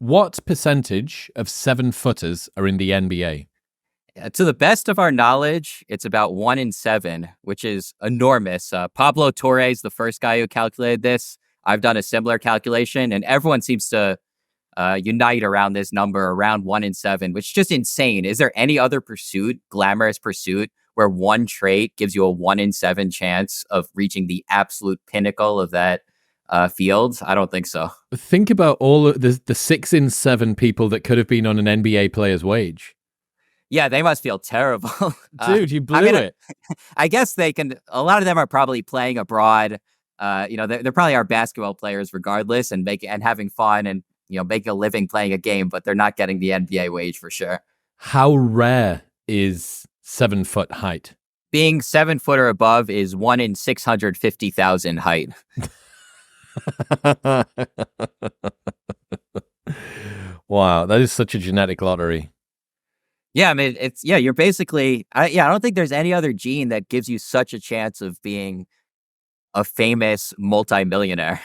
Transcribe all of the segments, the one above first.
What percentage of 7-footers are in the NBA? To the best of our knowledge, it's about 1 in 7, which is enormous. Pablo Torres, the first guy who calculated this, I've done a similar calculation, and everyone seems to unite around this number, around 1 in 7, which is just insane. Is there any other glamorous pursuit, where one trait gives you a 1 in 7 chance of reaching the absolute pinnacle of that field? I don't think so. Think about all of the 6 in 7 people that could have been on an NBA player's wage. Yeah, they must feel terrible. Dude, you blew it. I guess they can. A lot of them are probably playing abroad. They probably are basketball players regardless, and having fun and making a living playing a game, but they're not getting the NBA wage for sure. How rare is 7-foot height? Being 7 foot or above is 1 in 650,000 height. Wow, that is such a genetic lottery. Yeah, I mean, you're basically, I don't think there's any other gene that gives you such a chance of being a famous multimillionaire.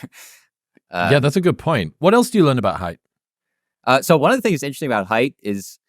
Yeah, that's a good point. What else do you learn about height? So one of the things interesting about height is,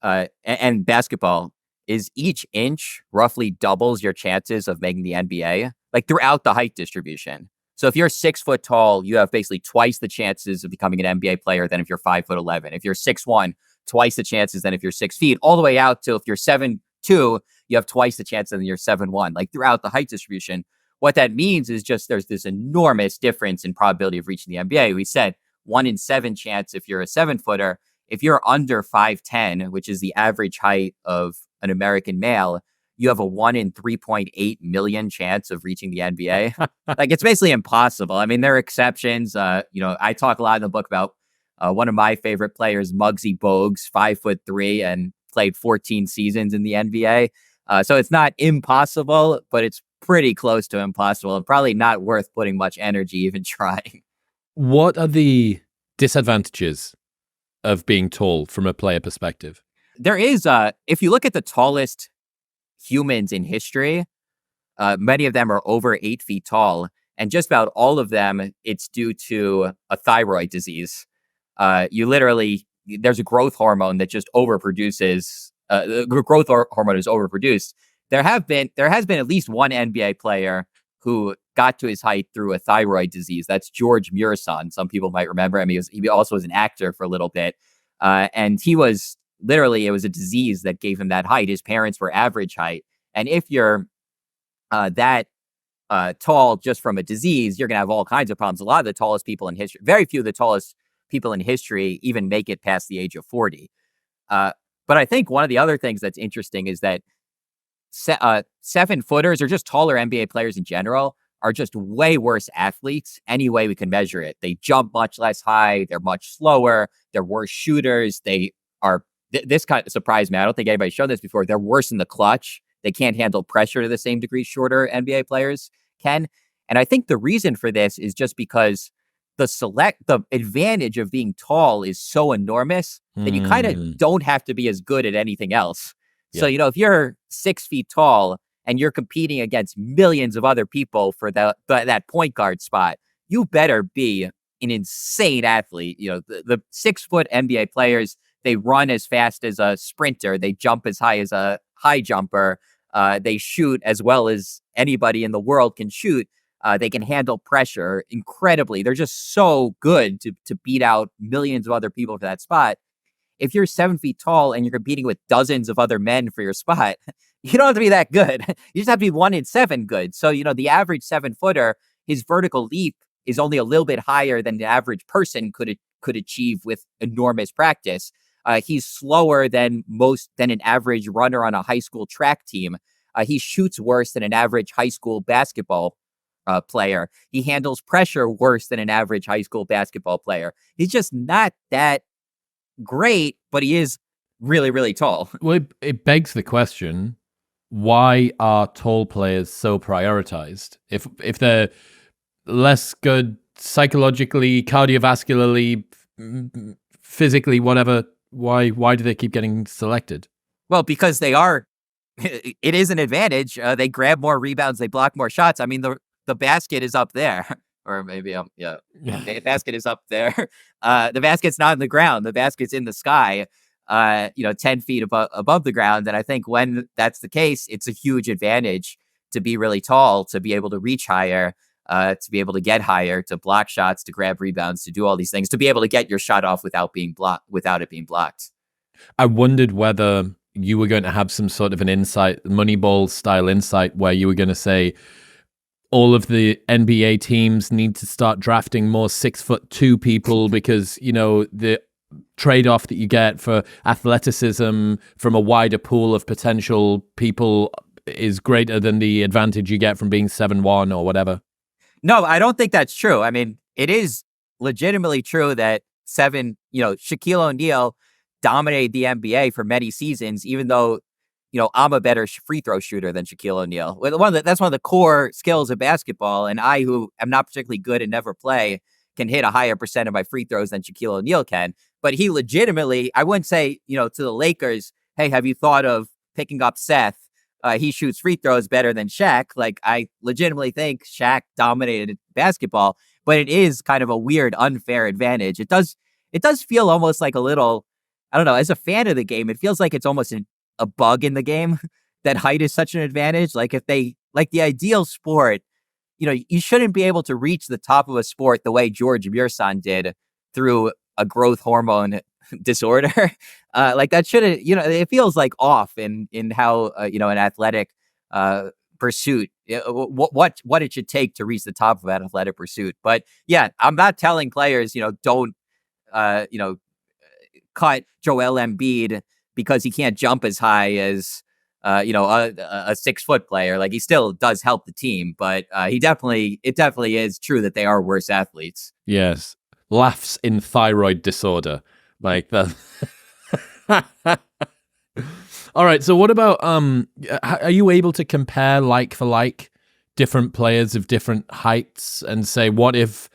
and basketball, is each inch roughly doubles your chances of making the NBA, like throughout the height distribution. So if you're 6 foot tall, you have basically twice the chances of becoming an NBA player than if you're 5'11". If you're 6'1", twice the chances than if you're 6 feet, all the way out to if you're 7'2", you have twice the chances than you're 7'1", like throughout the height distribution. What that means is just there's this enormous difference in probability of reaching the NBA. We said 1 in 7 chance if you're a 7-footer. If you're under 5'10", which is the average height of an American male, you have a 1 in 3.8 million chance of reaching the NBA. Like, it's basically impossible. I mean, there are exceptions. I talk a lot in the book about one of my favorite players, Muggsy Bogues, 5'3", and played 14 seasons in the NBA. So it's not impossible, but it's pretty close to impossible and probably not worth putting much energy even trying. What are the disadvantages of being tall from a player perspective? There is, if you look at the tallest humans in history, many of them are over 8 feet tall, and just about all of them, it's due to a thyroid disease. There's a growth hormone that just overproduces. The growth hormone is overproduced. There has been at least one NBA player who got to his height through a thyroid disease. That's George Muresan. Some people might remember him. He also was an actor for a little bit. And he was it was a disease that gave him that height. His parents were average height. And if you're that tall just from a disease, you're going to have all kinds of problems. A lot of the tallest people in history, very few of the tallest people in history even make it past the age of 40. But I think one of the other things that's interesting is that 7-footers, or just taller NBA players in general, are just way worse athletes any way we can measure it. They jump much less high. They're much slower. They're worse shooters. They are, this kind of surprised me. I don't think anybody's shown this before. They're worse in the clutch. They can't handle pressure to the same degree shorter NBA players can. And I think the reason for this is just because the advantage of being tall is so enormous that you kind of don't have to be as good at anything else. Yeah. So, if you're 6 feet tall and you're competing against millions of other people for that point guard spot, you better be an insane athlete. The 6 foot NBA players, they run as fast as a sprinter. They jump as high as a high jumper. They shoot as well as anybody in the world can shoot. They can handle pressure incredibly. They're just so good to beat out millions of other people for that spot. If you're 7 feet tall and you're competing with dozens of other men for your spot, you don't have to be that good. You just have to be 1 in 7 good. So, the average 7-footer, his vertical leap is only a little bit higher than the average person could achieve with enormous practice. He's slower than an average runner on a high school track team. He shoots worse than an average high school basketball player. He handles pressure worse than an average high school basketball player. He's just not that great, but he is really, really tall. Well, it begs the question, why are tall players so prioritized? If they're less good psychologically, cardiovascularly, physically, whatever, why do they keep getting selected? Well, because it is an advantage. They grab more rebounds, they block more shots. I mean, the basket is up there. or maybe yeah. The basket is up there. The basket's not in the ground. The basket's in the sky. 10 feet above the ground. And I think when that's the case, it's a huge advantage to be really tall, to be able to reach higher, to be able to get higher, to block shots, to grab rebounds, to do all these things, to be able to get your shot off without it being blocked. I wondered whether you were going to have some sort of an insight, Moneyball style insight, where you were going to say all of the NBA teams need to start drafting more 6'2" people because, the trade-off that you get for athleticism from a wider pool of potential people is greater than the advantage you get from being 7'1" or whatever. No, I don't think that's true. I mean, it is legitimately true that Shaquille O'Neal dominated the NBA for many seasons, even though, I'm a better free throw shooter than Shaquille O'Neal. That's one of the core skills of basketball. And I, who am not particularly good and never play, can hit a higher percent of my free throws than Shaquille O'Neal can. But he legitimately, I wouldn't say, to the Lakers, hey, have you thought of picking up Seth? He shoots free throws better than Shaq. Like, I legitimately think Shaq dominated basketball, but it is kind of a weird, unfair advantage. It does feel almost like a little, I don't know, as a fan of the game, it feels like it's almost a bug in the game that height is such an advantage. Like, if they, like the ideal sport, you shouldn't be able to reach the top of a sport the way George Muresan did through a growth hormone disorder. Like, that shouldn't, it feels like off in how, an athletic pursuit, what it should take to reach the top of an athletic pursuit. But yeah, I'm not telling players, don't, cut Joel Embiid because he can't jump as high as, a 6-foot player. Like, he still does help the team, but it definitely is true that they are worse athletes. Yes. Laughs in thyroid disorder. Like that. All right. So what about, are you able to compare like for like different players of different heights and say, what if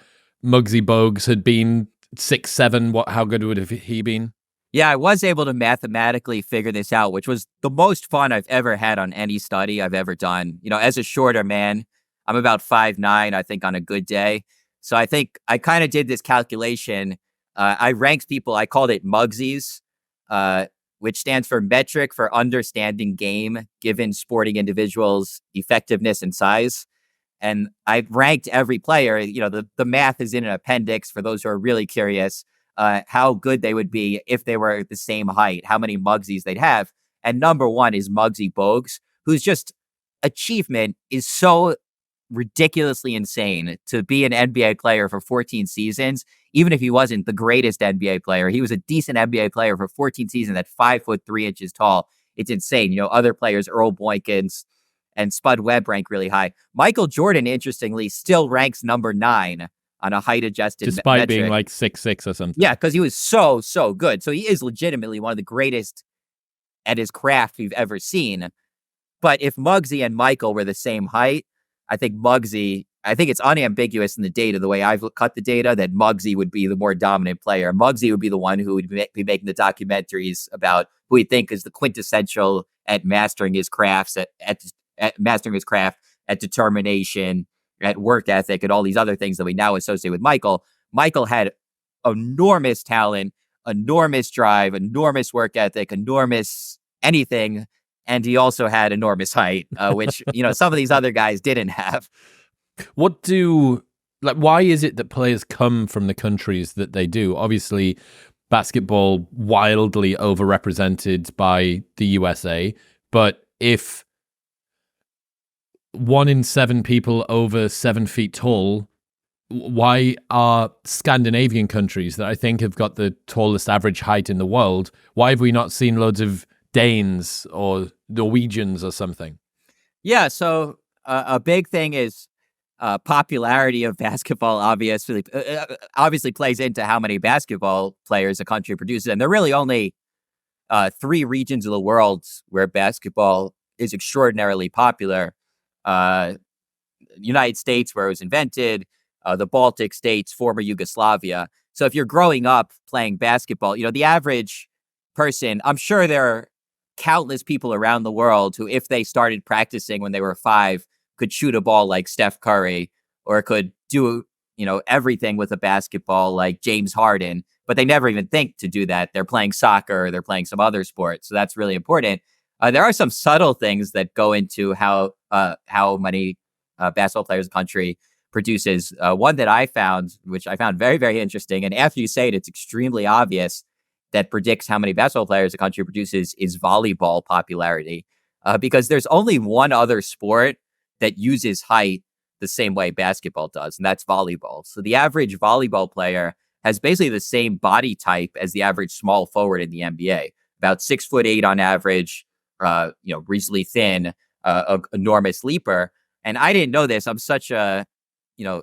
Muggsy Bogues had been 6'7", how good would have he been? Yeah, I was able to mathematically figure this out, which was the most fun I've ever had on any study I've ever done. As a shorter man, I'm about 5'9", I think, on a good day. So I think I kind of did this calculation. I ranked people, I called it Muggsies, which stands for metric for understanding game, given sporting individuals' effectiveness and size. And I ranked every player. The math is in an appendix for those who are really curious. How good they would be if they were the same height, how many Muggsies they'd have. And number one is Muggsy Bogues, whose just achievement is so ridiculously insane. To be an NBA player for 14 seasons, even if he wasn't the greatest NBA player, he was a decent NBA player for 14 seasons at 5'3" tall. It's insane. Other players, Earl Boykins and Spud Webb, rank really high. Michael Jordan, interestingly, still ranks number 9 on a height-adjusted despite metric. Being like 6'6" or something. Yeah, because he was so good. So he is legitimately one of the greatest at his craft we've ever seen. But if Muggsy and Michael were the same height, I think it's unambiguous in the data, the way I've cut the data, that Muggsy would be the more dominant player. Muggsy would be the one who would be making the documentaries about who we think is the quintessential at mastering his crafts, at mastering his craft, at determination, at work ethic, and all these other things that we now associate with Michael. Michael had enormous talent, enormous drive, enormous work ethic, enormous anything. And he also had enormous height, which, some of these other guys didn't have. Why is it that players come from the countries that they do? Obviously, basketball wildly overrepresented by the USA, but if 1 in 7 people over 7 feet tall, why are Scandinavian countries that I think have got the tallest average height in the world, why have we not seen loads of Danes or Norwegians or something? Yeah, so a big thing is popularity of basketball obviously plays into how many basketball players a country produces. And there are really only 3 regions of the world where basketball is extraordinarily popular. United States, where it was invented, the Baltic states, former Yugoslavia. So if you're growing up playing basketball, the average person, I'm sure there are countless people around the world who, if they started practicing when they were 5, could shoot a ball like Steph Curry, or could do everything with a basketball like James Harden, but they never even think to do that. They're playing soccer, or they're playing some other sport. So that's really important. There are some subtle things that go into how many basketball players a country produces. One that I found, which I found very, very interesting, and after you say it, it's extremely obvious, that predicts how many basketball players a country produces, is volleyball popularity. Because there's only one other sport that uses height the same way basketball does, and that's volleyball. So the average volleyball player has basically the same body type as the average small forward in the NBA, about 6'8" on average, reasonably thin, enormous leaper. And I didn't know this. I'm such an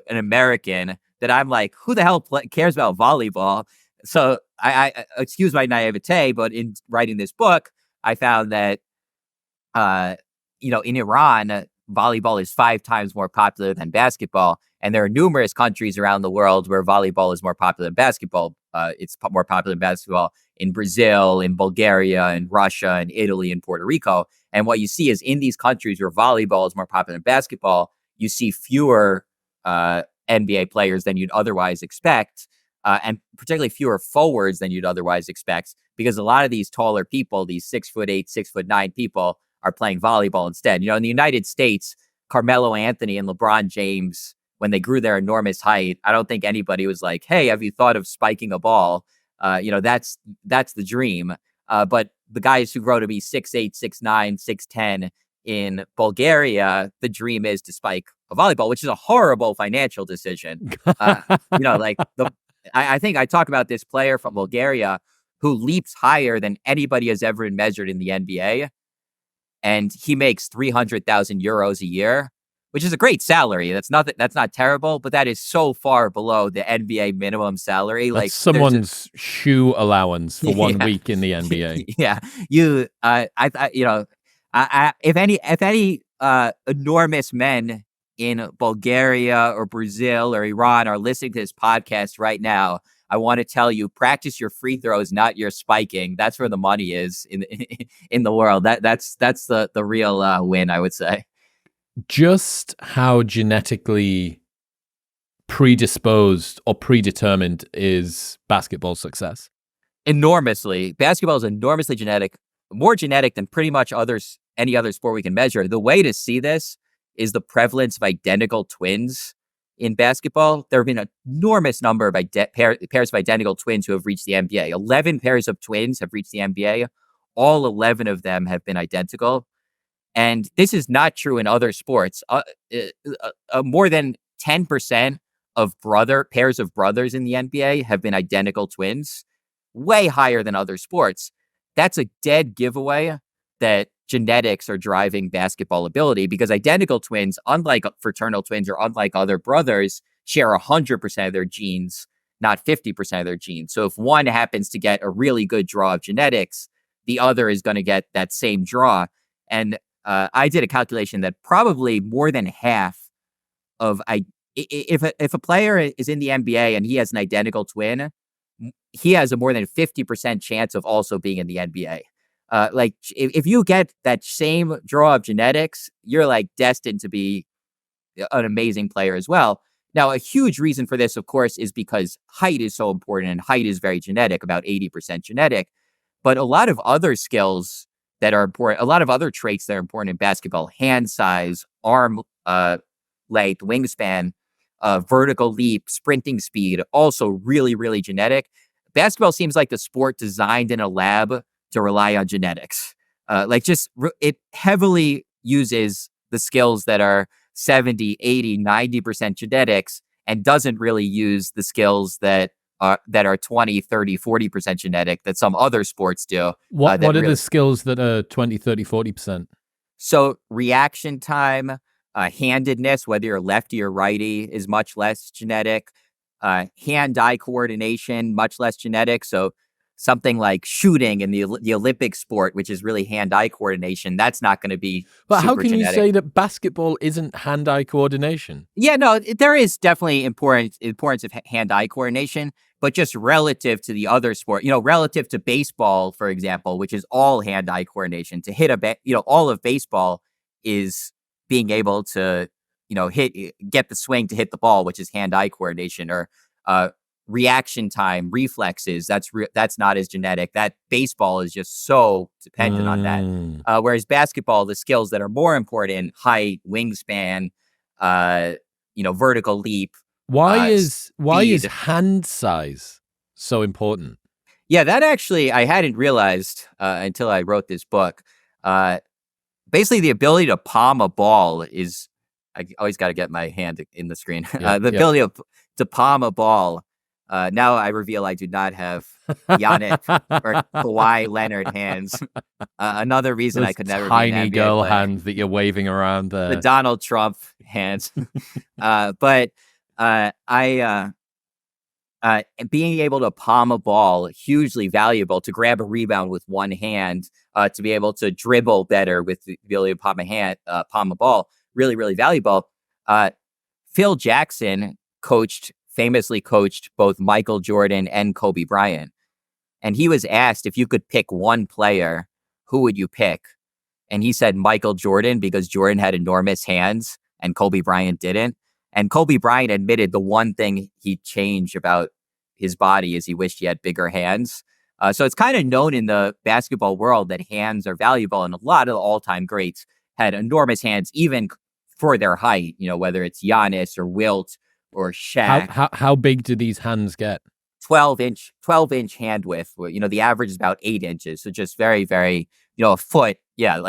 American that I'm like, who the hell cares about volleyball? So I excuse my naivete, but in writing this book, I found that, in Iran, volleyball is 5 times more popular than basketball. And there are numerous countries around the world where volleyball is more popular than basketball. It's more popular than basketball in Brazil, in Bulgaria, in Russia, in Italy, and Puerto Rico. And what you see is in these countries where volleyball is more popular than basketball, you see fewer NBA players than you'd otherwise expect, and particularly fewer forwards than you'd otherwise expect, because a lot of these taller people, these 6'8", 6'9" people, are playing volleyball instead. In the United States, Carmelo Anthony and LeBron James, when they grew their enormous height, I don't think anybody was like, hey, have you thought of spiking a ball? That's the dream. But the guys who grow to be 6'8", 6'9", 6'10" in Bulgaria, the dream is to spike a volleyball, which is a horrible financial decision. I think I talk about this player from Bulgaria who leaps higher than anybody has ever been measured in the NBA. And he makes 300,000 euros a year, which is a great salary. That's not terrible, but that is so far below the NBA minimum salary. That's like someone's shoe allowance for 1 week in the NBA. Yeah, if any enormous men in Bulgaria or Brazil or Iran are listening to this podcast right now, I want to tell you, practice your free throws, not your spiking. That's where the money is in the world. That's the real win, I would say. Just how genetically predisposed or predetermined is basketball success? Enormously. Basketball is enormously genetic, more genetic than pretty much any other sport we can measure. The way to see this is the prevalence of identical twins in basketball. There have been an enormous number of pairs of identical twins who have reached the NBA. 11 pairs of twins have reached the NBA. All 11 of them have been identical. And this is not true in other sports. More than 10% of pairs of brothers in the NBA have been identical twins, way higher than other sports. That's a dead giveaway that genetics are driving basketball ability, because identical twins, unlike fraternal twins or unlike other brothers, share 100% of their genes, not 50% of their genes. So if one happens to get a really good draw of genetics, the other is going to get that same draw. And I did a calculation that probably more than half of if a player is in the NBA and he has an identical twin, he has a more than 50% chance of also being in the NBA. If you get that same draw of genetics, you're like destined to be an amazing player as well. Now, a huge reason for this, of course, is because height is so important, and height is very genetic, about 80% genetic. But a lot of other skills that are important, a lot of other traits that are important in basketball, hand size, arm length, wingspan, vertical leap, sprinting speed, also really, really genetic. Basketball seems like the sport designed in a lab to rely on genetics. It heavily uses the skills that are 70, 80, 90% genetics, and doesn't really use the skills that are 20, 30, 40% genetic that some other sports do. What are the skills that are 20, 30, 40%? So reaction time, handedness, whether you're lefty or righty, is much less genetic. Hand-eye coordination, much less genetic. So something like shooting in the Olympic sport, which is really hand-eye coordination, that's not going to be But super how can genetic. you say that basketball isn't hand-eye coordination? Yeah, no, there is definitely importance of hand-eye coordination, but just relative to the other sport, relative to baseball, for example, which is all hand-eye coordination. To hit all of baseball is being able to get the swing to hit the ball, which is hand-eye coordination, or reaction time, reflexes. That's not as genetic. That baseball is just so dependent on that. Whereas basketball, the skills that are more important, height, wingspan, vertical leap. Why is hand size so important? Yeah, that actually I hadn't realized until I wrote this book. Basically, the ability to palm a ball is, I always got to get my hand in the screen. Ability to palm a ball. Now I reveal I do not have Yannick or Kawhi Leonard hands. Another reason I could never be an tiny NBA girl player. hands that you're waving around there. The Donald Trump hands. But being able to palm a ball, hugely valuable. To grab a rebound with one hand, to be able to dribble better with the ability to palm a ball, really, really valuable. Phil Jackson famously coached both Michael Jordan and Kobe Bryant. And he was asked, if you could pick one player, who would you pick? And he said Michael Jordan, because Jordan had enormous hands and Kobe Bryant didn't. And Kobe Bryant admitted the one thing he changed about his body is he wished he had bigger hands. So it's kind of known in the basketball world that hands are valuable. And a lot of the all-time greats had enormous hands, even for their height, whether it's Giannis or Wilt or Shaq. How big do these hands get? 12-inch hand width. The average is about 8 inches. So just very, very, a foot. Yeah,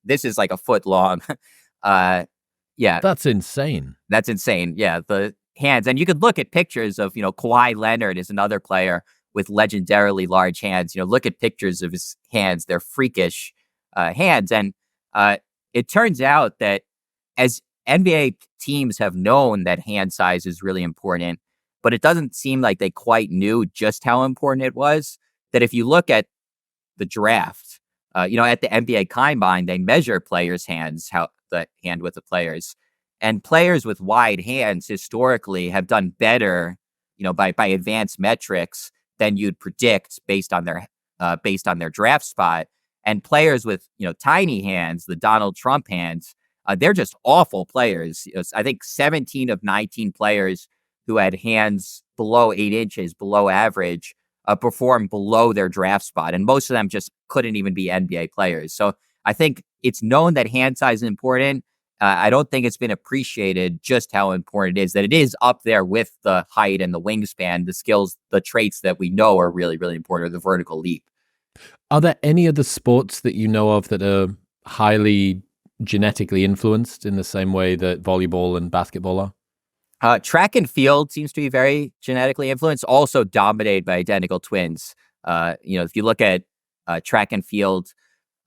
this is like a foot long. Yeah. That's insane. That's insane. Yeah, the hands. And you could look at pictures of, Kawhi Leonard is another player with legendarily large hands. Look at pictures of his hands. They're freakish hands. And it turns out that as NBA teams have known that hand size is really important, but it doesn't seem like they quite knew just how important it was. That if you look at the draft, at the NBA Combine, they measure players' hands, how the hand width of players, and players with wide hands historically have done better, by advanced metrics than you'd predict based on their draft spot. And players with tiny hands, the Donald Trump hands, they're just awful players. I think 17 of 19 players who had hands below 8 inches, below average, performed below their draft spot. And most of them just couldn't even be NBA players. So I think it's known that hand size is important. I don't think it's been appreciated just how important it is, that it is up there with the height and the wingspan, the skills, the traits that we know are really, really important, or the vertical leap. Are there any other sports that you know of that are highly genetically influenced in the same way that volleyball and basketball are? Track and field seems to be very genetically influenced, also dominated by identical twins. If you look at track and field,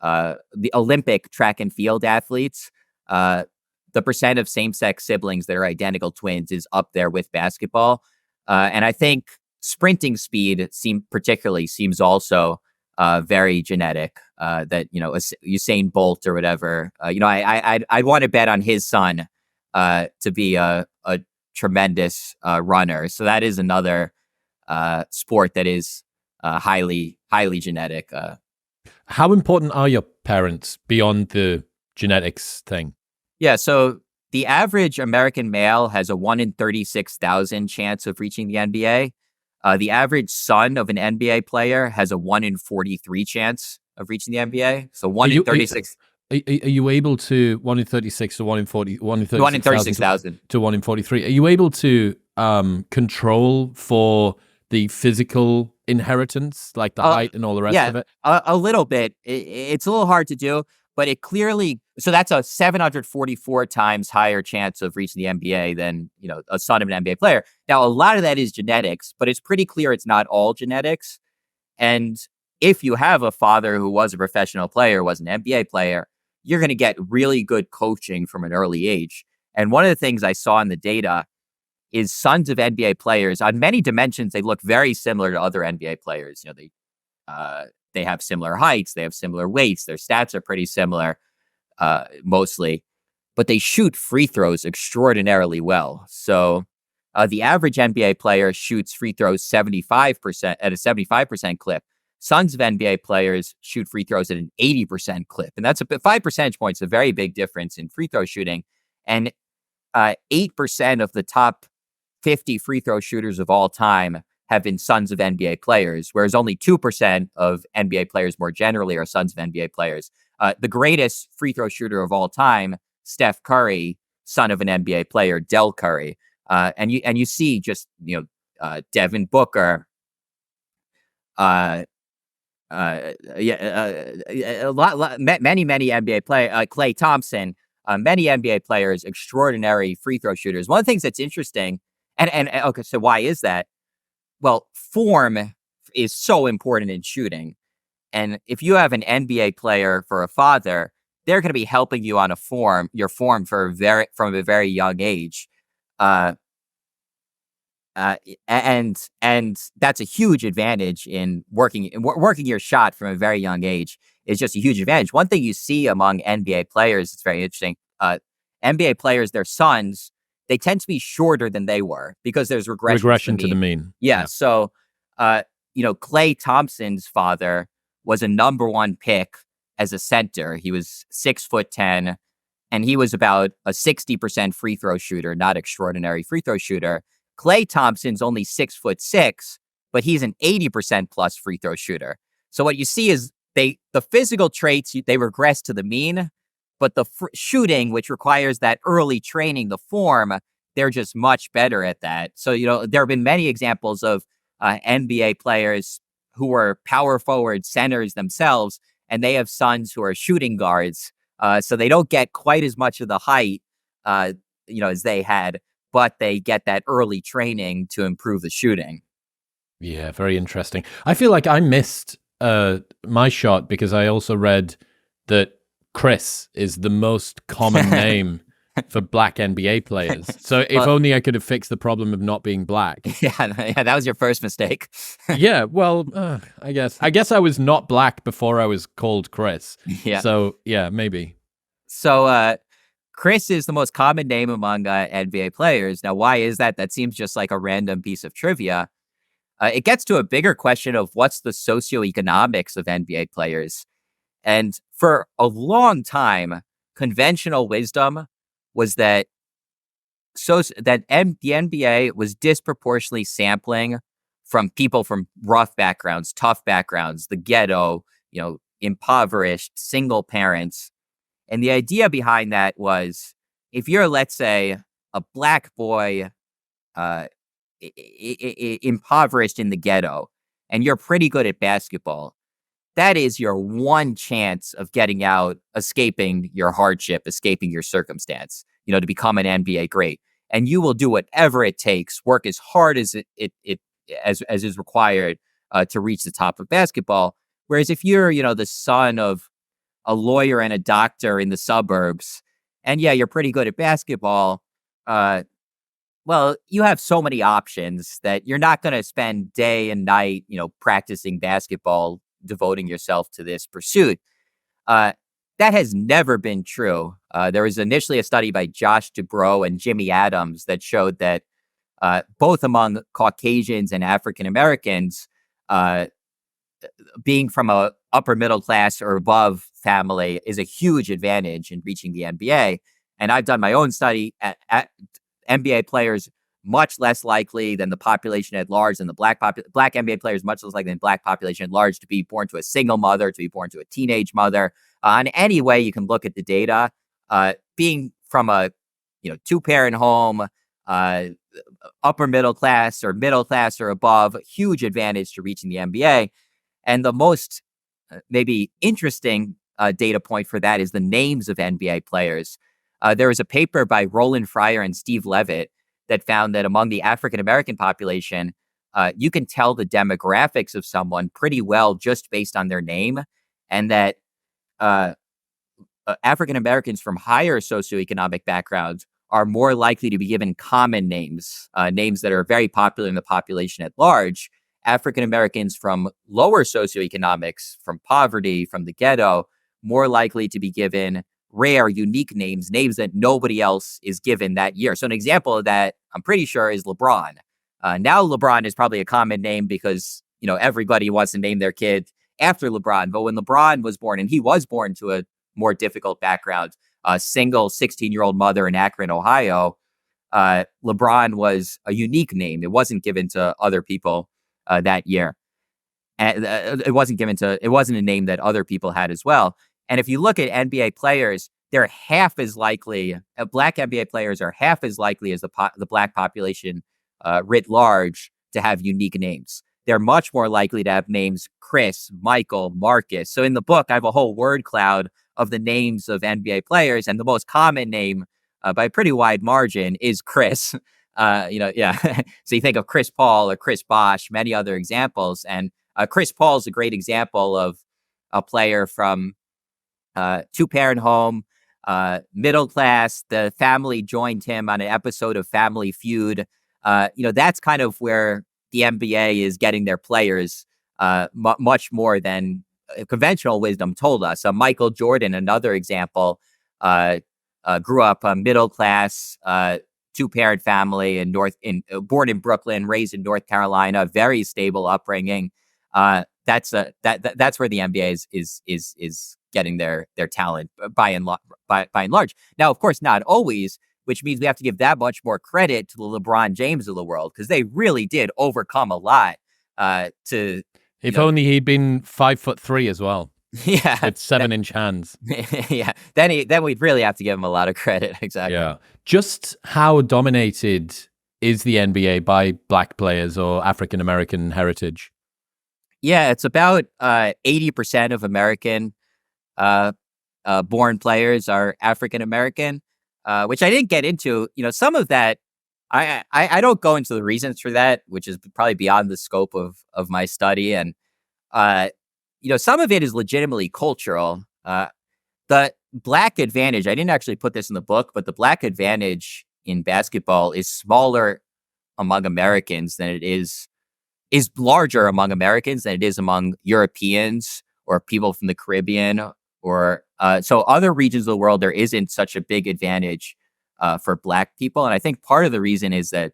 the Olympic track and field athletes, the percent of same-sex siblings that are identical twins is up there with basketball. And I think sprinting speed seems also very genetic. That Usain Bolt or whatever. I'd want to bet on his son to be a tremendous runner. So that is another sport that is highly genetic. How important are your parents beyond the genetics thing? Yeah, so the average American male has a 1 in 36,000 chance of reaching the NBA. The average son of an NBA player has a 1 in 43 chance of reaching the NBA. So 1 in 36. Are you able to 1 in 36 to 1 in 40, 1 in 36,000 to 1 in 43? Are you able to control for the physical inheritance, like the height and all the rest of it? A little bit. It's a little hard to do, but it clearly, so that's a 744 times higher chance of reaching the NBA than, a son of an NBA player. Now, a lot of that is genetics, but it's pretty clear it's not all genetics. And if you have a father who was a professional player, was an NBA player, you're going to get really good coaching from an early age. And one of the things I saw in the data is sons of NBA players, on many dimensions, they look very similar to other NBA players. They have similar heights, they have similar weights, their stats are pretty similar, mostly, but they shoot free throws extraordinarily well. So the average NBA player shoots free throws 75% at a 75% clip. Sons of NBA players shoot free throws at an 80% clip. And that's 5 percentage points, a very big difference in free throw shooting. And 8% of the top 50 free throw shooters of all time have been sons of NBA players, whereas only 2% of NBA players more generally are sons of NBA players. The greatest free throw shooter of all time, Steph Curry, son of an NBA player, Del Curry. And you see just, Devin Booker, many NBA players, Klay Thompson, many NBA players, extraordinary free throw shooters. One of the things that's interesting, and okay, so why is that? Well, form is so important in shooting. And if you have an NBA player for a father, they're going to be helping you on your form from a very young age. And that's a huge advantage in working your shot from a very young age is just a huge advantage. One thing you see among NBA players, it's very interesting. NBA players, their sons, they tend to be shorter than they were because there's regression to the mean. Yeah. So, Klay Thompson's father was a number 1 pick as a center. He was 6'10", and he was about a 60% free throw shooter, not extraordinary free throw shooter. Klay Thompson's only 6'6", but he's an 80% plus free throw shooter. So what you see is the physical traits, they regress to the mean, but the shooting, which requires that early training, the form, they're just much better at that. So, there have been many examples of NBA players who are power forward centers themselves, and they have sons who are shooting guards. So they don't get quite as much of the height, as they had, but they get that early training to improve the shooting. Yeah, very interesting. I feel like I missed my shot because I also read that Chris is the most common name for black NBA players. So if only I could have fixed the problem of not being black. Yeah, that was your first mistake. Yeah, well, I guess I was not black before I was called Chris. Yeah. So yeah, maybe. So Chris is the most common name among NBA players. Now, why is that? That seems just like a random piece of trivia. It gets to a bigger question of what's the socioeconomics of NBA players. And for a long time, conventional wisdom was that the NBA was disproportionately sampling from people from rough backgrounds, tough backgrounds, the ghetto, impoverished, single parents. And the idea behind that was if you're, let's say, a black boy impoverished in the ghetto and you're pretty good at basketball, that is your one chance of getting out, escaping your hardship, escaping your circumstance, to become an NBA great. And you will do whatever it takes, work as hard as as is required to reach the top of basketball. Whereas if you're, the son of a lawyer and a doctor in the suburbs, and yeah, you're pretty good at basketball, well, you have so many options that you're not going to spend day and night, practicing basketball, devoting yourself to this pursuit. That has never been true. There was initially a study by Josh Dubrow and Jimmy Adams that showed that both among Caucasians and African Americans, being from a upper middle class or above family is a huge advantage in reaching the NBA. And I've done my own study at NBA players much less likely than the population at large, and the black NBA players much less likely than black population at large to be born to a single mother, to be born to a teenage mother. In any way you can look at the data, being from a 2-parent home, upper middle class or above, huge advantage to reaching the NBA. And the most maybe interesting data point for that is the names of NBA players. There was a paper by Roland Fryer and Steve Levitt that found that among the African-American population, you can tell the demographics of someone pretty well just based on their name, and that African-Americans from higher socioeconomic backgrounds are more likely to be given common names, names that are very popular in the population at large. African-Americans from lower socioeconomics, from poverty, from the ghetto, more likely to be given rare, unique names that nobody else is given that year. So an example of that, I'm pretty sure, is LeBron. Now LeBron is probably a common name because, everybody wants to name their kid after LeBron. But when LeBron was born, and he was born to a more difficult background, a single 16-year-old mother in Akron, Ohio, LeBron was a unique name. It wasn't given to other people that year. And it wasn't a name that other people had as well. And if you look at NBA players, they're half as likely, black NBA players are half as likely as the black population writ large to have unique names. They're much more likely to have names Chris, Michael, Marcus. So in the book, I have a whole word cloud of the names of NBA players, and the most common name by a pretty wide margin is Chris. So you think of Chris Paul or Chris Bosh, many other examples. And Chris Paul is a great example of a player from two-parent home, middle class. The family joined him on an episode of Family Feud. That's kind of where the NBA is getting their players much more than conventional wisdom told us. Michael Jordan, another example, grew up a middle class, two-parent family born in Brooklyn, raised in North Carolina, very stable upbringing. That's where the NBA is getting their talent by and large. Now, of course, not always, which means we have to give that much more credit to the LeBron James of the world, because they really did overcome a lot. If only he'd been 5'3" as well. Yeah, with 7-inch hands. Yeah, then we'd really have to give him a lot of credit. Exactly. Yeah. Just how dominated is the NBA by black players or African American heritage? Yeah, it's about 80% of American born players are African American, which I didn't get into. Some of that, I don't go into the reasons for that, which is probably beyond the scope of my study. And some of it is legitimately cultural. The black advantage, I didn't actually put this in the book, but the black advantage in basketball is smaller among Americans than it is larger among Americans than it is among Europeans or people from the Caribbean or so other regions of the world. There isn't such a big advantage for black people. And I think part of the reason is that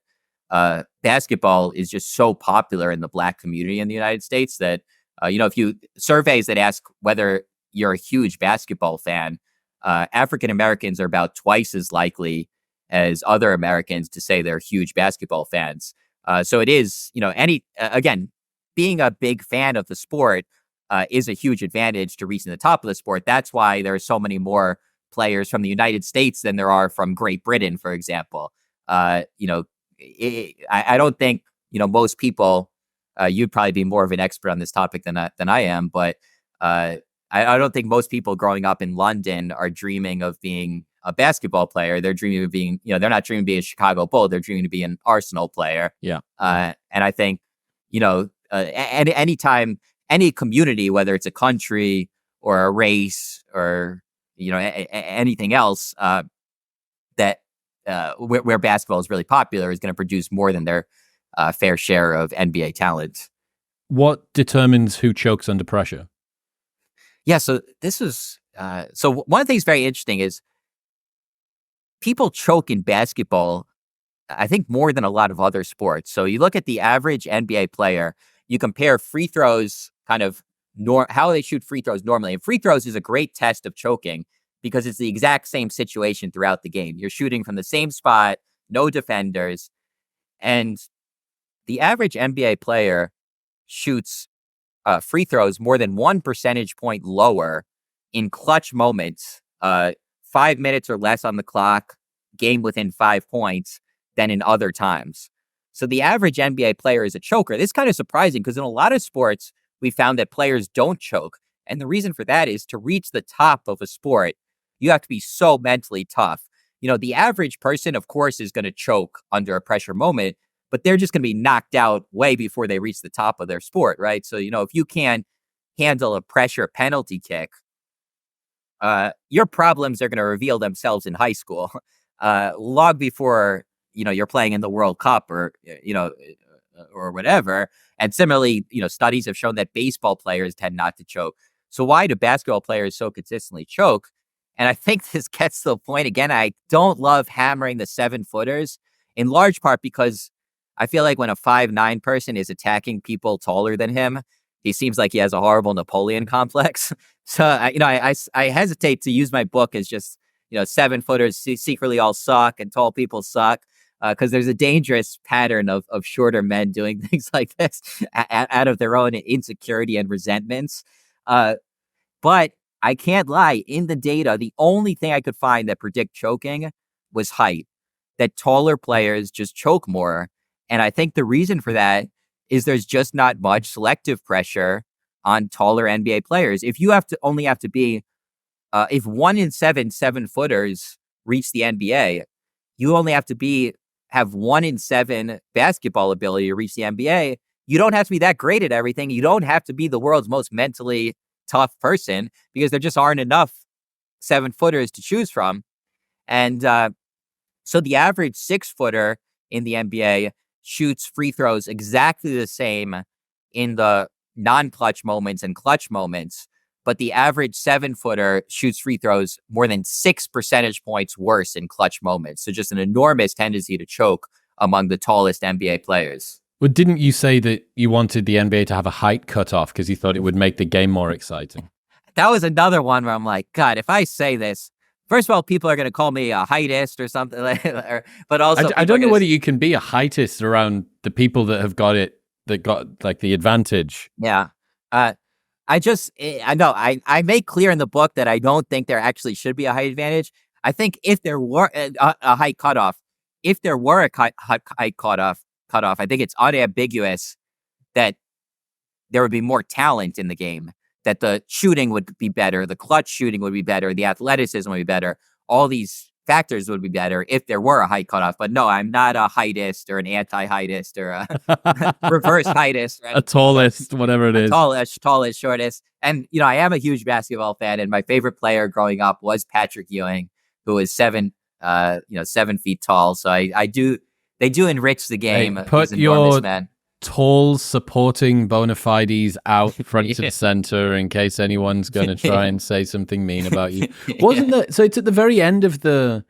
basketball is just so popular in the black community in the United States that, if you surveys that ask whether you're a huge basketball fan, African Americans are about twice as likely as other Americans to say they're huge basketball fans. So it is, again, being a big fan of the sport is a huge advantage to reaching the top of the sport. That's why there are so many more players from the United States than there are from Great Britain, for example. I don't think, most people, you'd probably be more of an expert on this topic than I am, but I don't think most people growing up in London are dreaming of being a basketball player. They're dreaming of being, they're not dreaming to be a Chicago Bull. They're dreaming to be an Arsenal player. Yeah. And I think, anytime any community, whether it's a country or a race or, anything else that where basketball is really popular is going to produce more than their fair share of NBA talent. What determines who chokes under pressure? Yeah. So this is, so one of the things very interesting is people choke in basketball, I think, more than a lot of other sports. So you look at the average NBA player, you compare free throws, kind of how they shoot free throws normally. And free throws is a great test of choking because it's the exact same situation throughout the game. You're shooting from the same spot, no defenders. And the average NBA player shoots free throws more than 1 percentage point lower in clutch moments, 5 minutes or less on the clock, game within 5 points, than in other times. So the average NBA player is a choker. This is kind of surprising because in a lot of sports, we found that players don't choke. And the reason for that is to reach the top of a sport, you have to be so mentally tough. The average person, of course, is going to choke under a pressure moment, but they're just going to be knocked out way before they reach the top of their sport, right? So, if you can't handle a pressure penalty kick, your problems are going to reveal themselves in high school, long before, you're playing in the World Cup or whatever. And similarly, studies have shown that baseball players tend not to choke. So why do basketball players so consistently choke? And I think this gets to the point, again, I don't love hammering the 7-footers, in large part because I feel like when a 5'9" person is attacking people taller than him, he seems like he has a horrible Napoleon complex. So, I hesitate to use my book as just, 7-footers secretly all suck and tall people suck. because there's a dangerous pattern of shorter men doing things like this out of their own insecurity and resentments. But I can't lie. In the data, the only thing I could find that predict choking was height, that taller players just choke more. And I think the reason for that is there's just not much selective pressure on taller NBA players. If you only have to be, if 1 in 7 7-footers reach the NBA, you only have to have 1 in 7 basketball ability to reach the NBA. You don't have to be that great at everything. You don't have to be the world's most mentally tough person, because there just aren't enough 7-footers to choose from. And so the average 6-footer in the NBA shoots free throws exactly the same in the non-clutch moments and clutch moments, but the average 7-footer shoots free throws more than 6 percentage points worse in clutch moments. So just an enormous tendency to choke among the tallest NBA players. Well, didn't you say that you wanted the NBA to have a height cutoff because you thought it would make the game more exciting? That was another one where I'm like, God, if I say this, first of all, people are going to call me a heightist or something. But also, I don't know whether you can be a heightist around the people that have got it, that got like the advantage. Yeah. I know I make clear in the book that I don't think there actually should be a height advantage. I think if there were a height cutoff, if there were a height cutoff, I think it's unambiguous that there would be more talent in the game, that the shooting would be better, the clutch shooting would be better, the athleticism would be better. All these factors would be better if there were a height cutoff. But no, I'm not a heightist or an anti-heightist or a reverse heightist. Right? A tallest, whatever it is. Tallest, shortest. And, I am a huge basketball fan, and my favorite player growing up was Patrick Ewing, who is 7 feet tall. So they do enrich the game. Hey, put your tall supporting bona fides out front and center in case anyone's going to try and say something mean about you. Wasn't that so? It's at the very end of the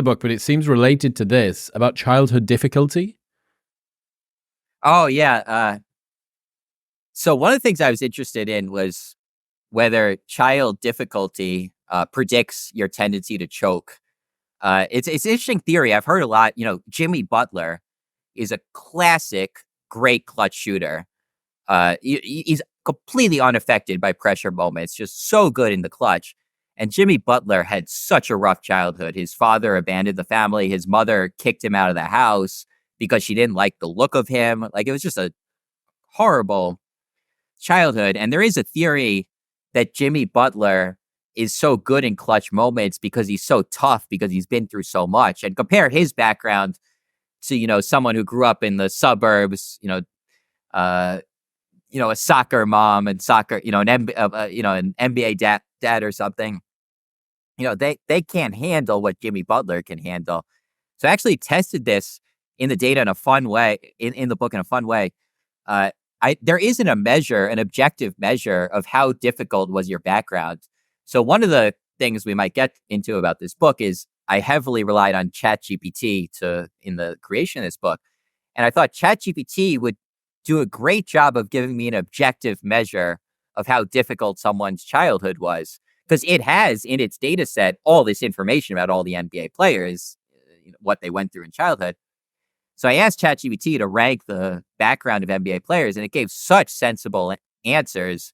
book, but it seems related to this about childhood difficulty. Oh yeah. So one of the things I was interested in was whether child difficulty predicts your tendency to choke. It's an interesting theory. I've heard a lot. Jimmy Butler is a classic great clutch shooter. He's completely unaffected by pressure moments, just so good in the clutch. And Jimmy Butler had such a rough childhood. His father abandoned the family. His mother kicked him out of the house because she didn't like the look of him. Like, it was just a horrible childhood. And there is a theory that Jimmy Butler is so good in clutch moments because he's so tough, because he's been through so much. And compare his background to, someone who grew up in the suburbs, a soccer mom and soccer, an NBA dad or something. They can't handle what Jimmy Butler can handle. So I actually tested this in the data in a fun way, in the book in a fun way. There isn't an objective measure of how difficult was your background. So one of the things we might get into about this book is I heavily relied on ChatGPT in the creation of this book. And I thought ChatGPT would do a great job of giving me an objective measure of how difficult someone's childhood was, because it has in its data set all this information about all the NBA players, what they went through in childhood. So I asked ChatGPT to rank the background of NBA players, and it gave such sensible answers.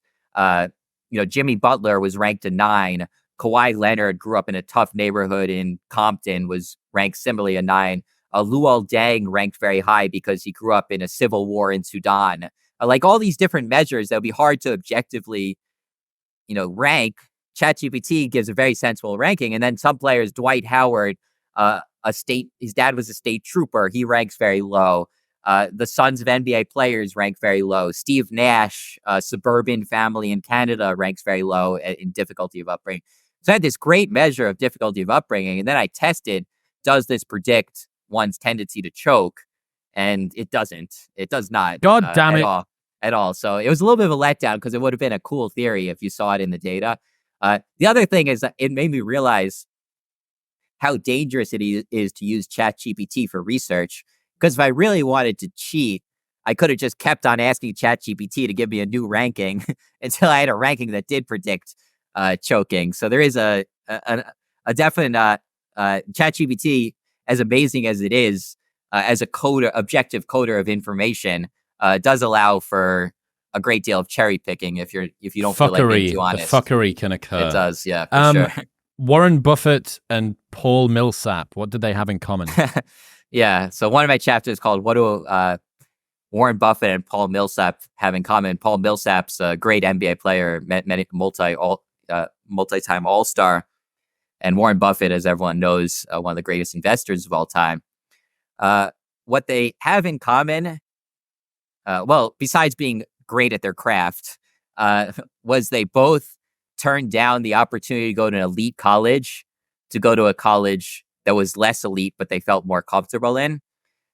Jimmy Butler was ranked a 9. Kawhi Leonard grew up in a tough neighborhood in Compton, was ranked similarly a 9. Luol Deng ranked very high because he grew up in a civil war in Sudan. Like all these different measures that would be hard to objectively, rank. ChatGPT gives a very sensible ranking. And then some players, Dwight Howard, his dad was a state trooper. He ranks very low. The sons of NBA players rank very low. Steve Nash, suburban family in Canada, ranks very low in difficulty of upbringing. So I had this great measure of difficulty of upbringing, and then I tested, does this predict one's tendency to choke? And it doesn't. It does not. God damn it. At all. So it was a little bit of a letdown, because it would have been a cool theory if you saw it in the data. The other thing is that it made me realize how dangerous it is to use ChatGPT for research. Because if I really wanted to cheat, I could have just kept on asking ChatGPT to give me a new ranking until I had a ranking that did predict choking. So there is a definite ChatGPT, as amazing as it is, as a objective coder of information, does allow for a great deal of cherry picking if you don't feel like being too honest. The fuckery can occur. It does, yeah, for sure. Warren Buffett and Paul Millsap, what did they have in common? Yeah, so one of my chapters called "What Do Warren Buffett and Paul Millsap have in common?" Paul Millsap's a great NBA player, multi-time All-Star, and Warren Buffett, as everyone knows, one of the greatest investors of all time. What they have in common, well, besides being great at their craft, was they both turned down the opportunity to go to an elite college, to go to a college that was less elite, but they felt more comfortable in.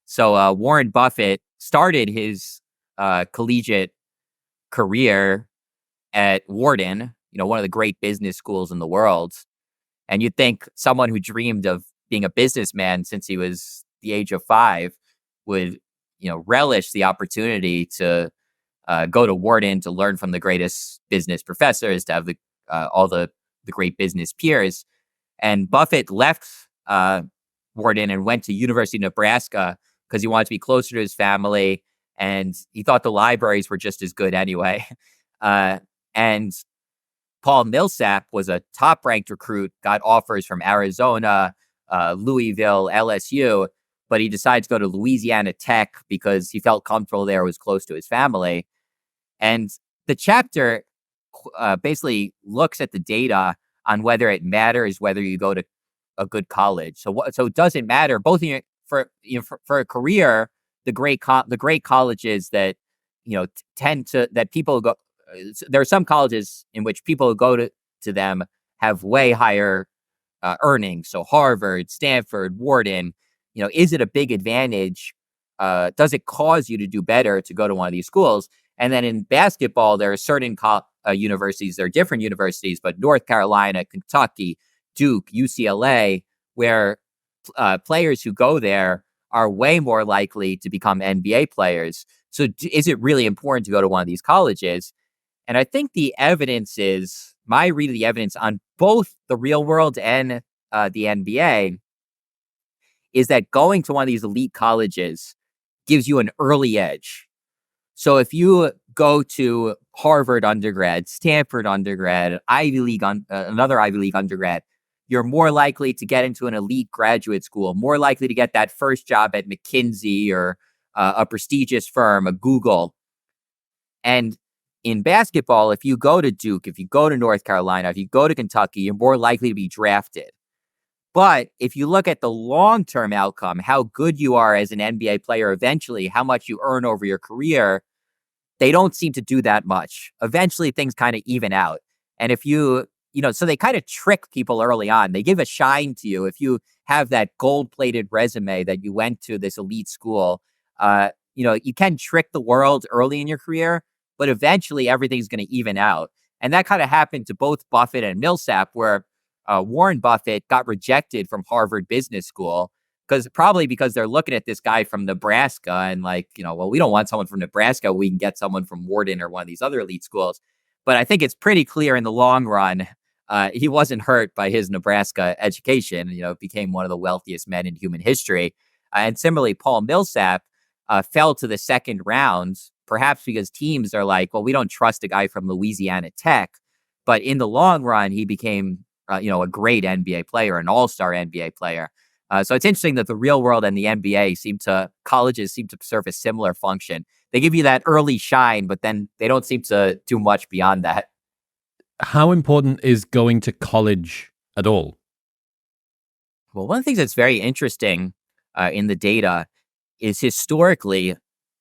So Warren Buffett started his collegiate career at Wharton, one of the great business schools in the world. And you'd think someone who dreamed of being a businessman since he was the age of 5 would, relish the opportunity to go to Wharton to learn from the greatest business professors, to have all the great business peers. And Buffett left Wharton and went to University of Nebraska because he wanted to be closer to his family, and he thought the libraries were just as good anyway. And Paul Millsap was a top-ranked recruit, got offers from Arizona, Louisville, LSU, but he decided to go to Louisiana Tech because he felt comfortable there, was close to his family. And the chapter basically looks at the data on whether it matters whether you go to a good college. So it doesn't matter both for a career. The great colleges that tend to that people go. There are some colleges in which people who go to them have way higher earnings. So Harvard, Stanford, Wharton. Is it a big advantage? Does it cause you to do better to go to one of these schools? And then in basketball, there are certain universities. There are different universities, but North Carolina, Kentucky, Duke, UCLA, where players who go there are way more likely to become NBA players. So is it really important to go to one of these colleges? And I think the evidence is, my read of the evidence on both the real world and the NBA, is that going to one of these elite colleges gives you an early edge. So if you go to Harvard undergrad, Stanford undergrad, another Ivy League undergrad, you're more likely to get into an elite graduate school, more likely to get that first job at McKinsey or a prestigious firm, a Google. And in basketball, if you go to Duke, if you go to North Carolina, if you go to Kentucky, you're more likely to be drafted. But if you look at the long-term outcome, how good you are as an NBA player eventually, how much you earn over your career, they don't seem to do that much. Eventually, things kind of even out. And if so they kind of trick people early on. They give a shine to you. If you have that gold-plated resume that you went to this elite school, you can trick the world early in your career, but eventually everything's going to even out. And that kind of happened to both Buffett and Millsap, where Warren Buffett got rejected from Harvard Business School because they're looking at this guy from Nebraska and we don't want someone from Nebraska. We can get someone from Wharton or one of these other elite schools. But I think it's pretty clear in the long run, he wasn't hurt by his Nebraska education. Became one of the wealthiest men in human history. And similarly, Paul Millsap fell to the second round, perhaps because teams are like, well, we don't trust a guy from Louisiana Tech. But in the long run, he became a great NBA player, an all-star NBA player. So it's interesting that the real world and the NBA colleges seem to serve a similar function. They give you that early shine, but then they don't seem to do much beyond that. How important is going to college at all? Well, one of the things that's very interesting in the data is historically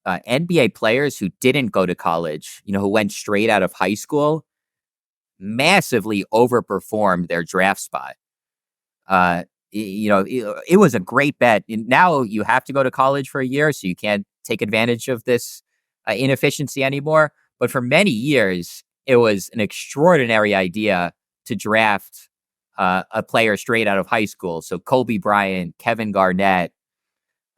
NBA players who didn't go to college, who went straight out of high school, massively overperformed their draft spot. It was a great bet. Now you have to go to college for a year, so you can't take advantage of this inefficiency anymore. But for many years, it was an extraordinary idea to draft a player straight out of high school. So Kobe Bryant, Kevin Garnett,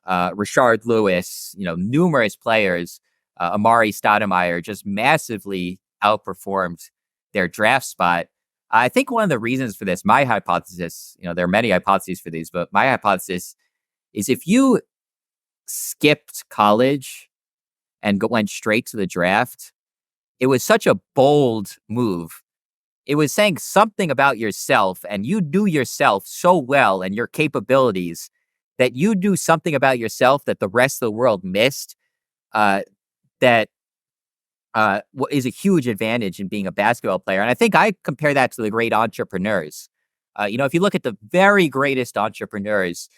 Rashard Lewis, numerous players, Amari Stoudemire, just massively outperformed their draft spot. I think one of the reasons for this, my hypothesis, there are many hypotheses for these, but my hypothesis is if you skipped college and went straight to the draft, it was such a bold move. It was saying something about yourself, and you knew yourself so well and your capabilities that you knew something about yourself that the rest of the world missed. That is a huge advantage in being a basketball player. And I think I compare that to the great entrepreneurs. If you look at the very greatest entrepreneurs,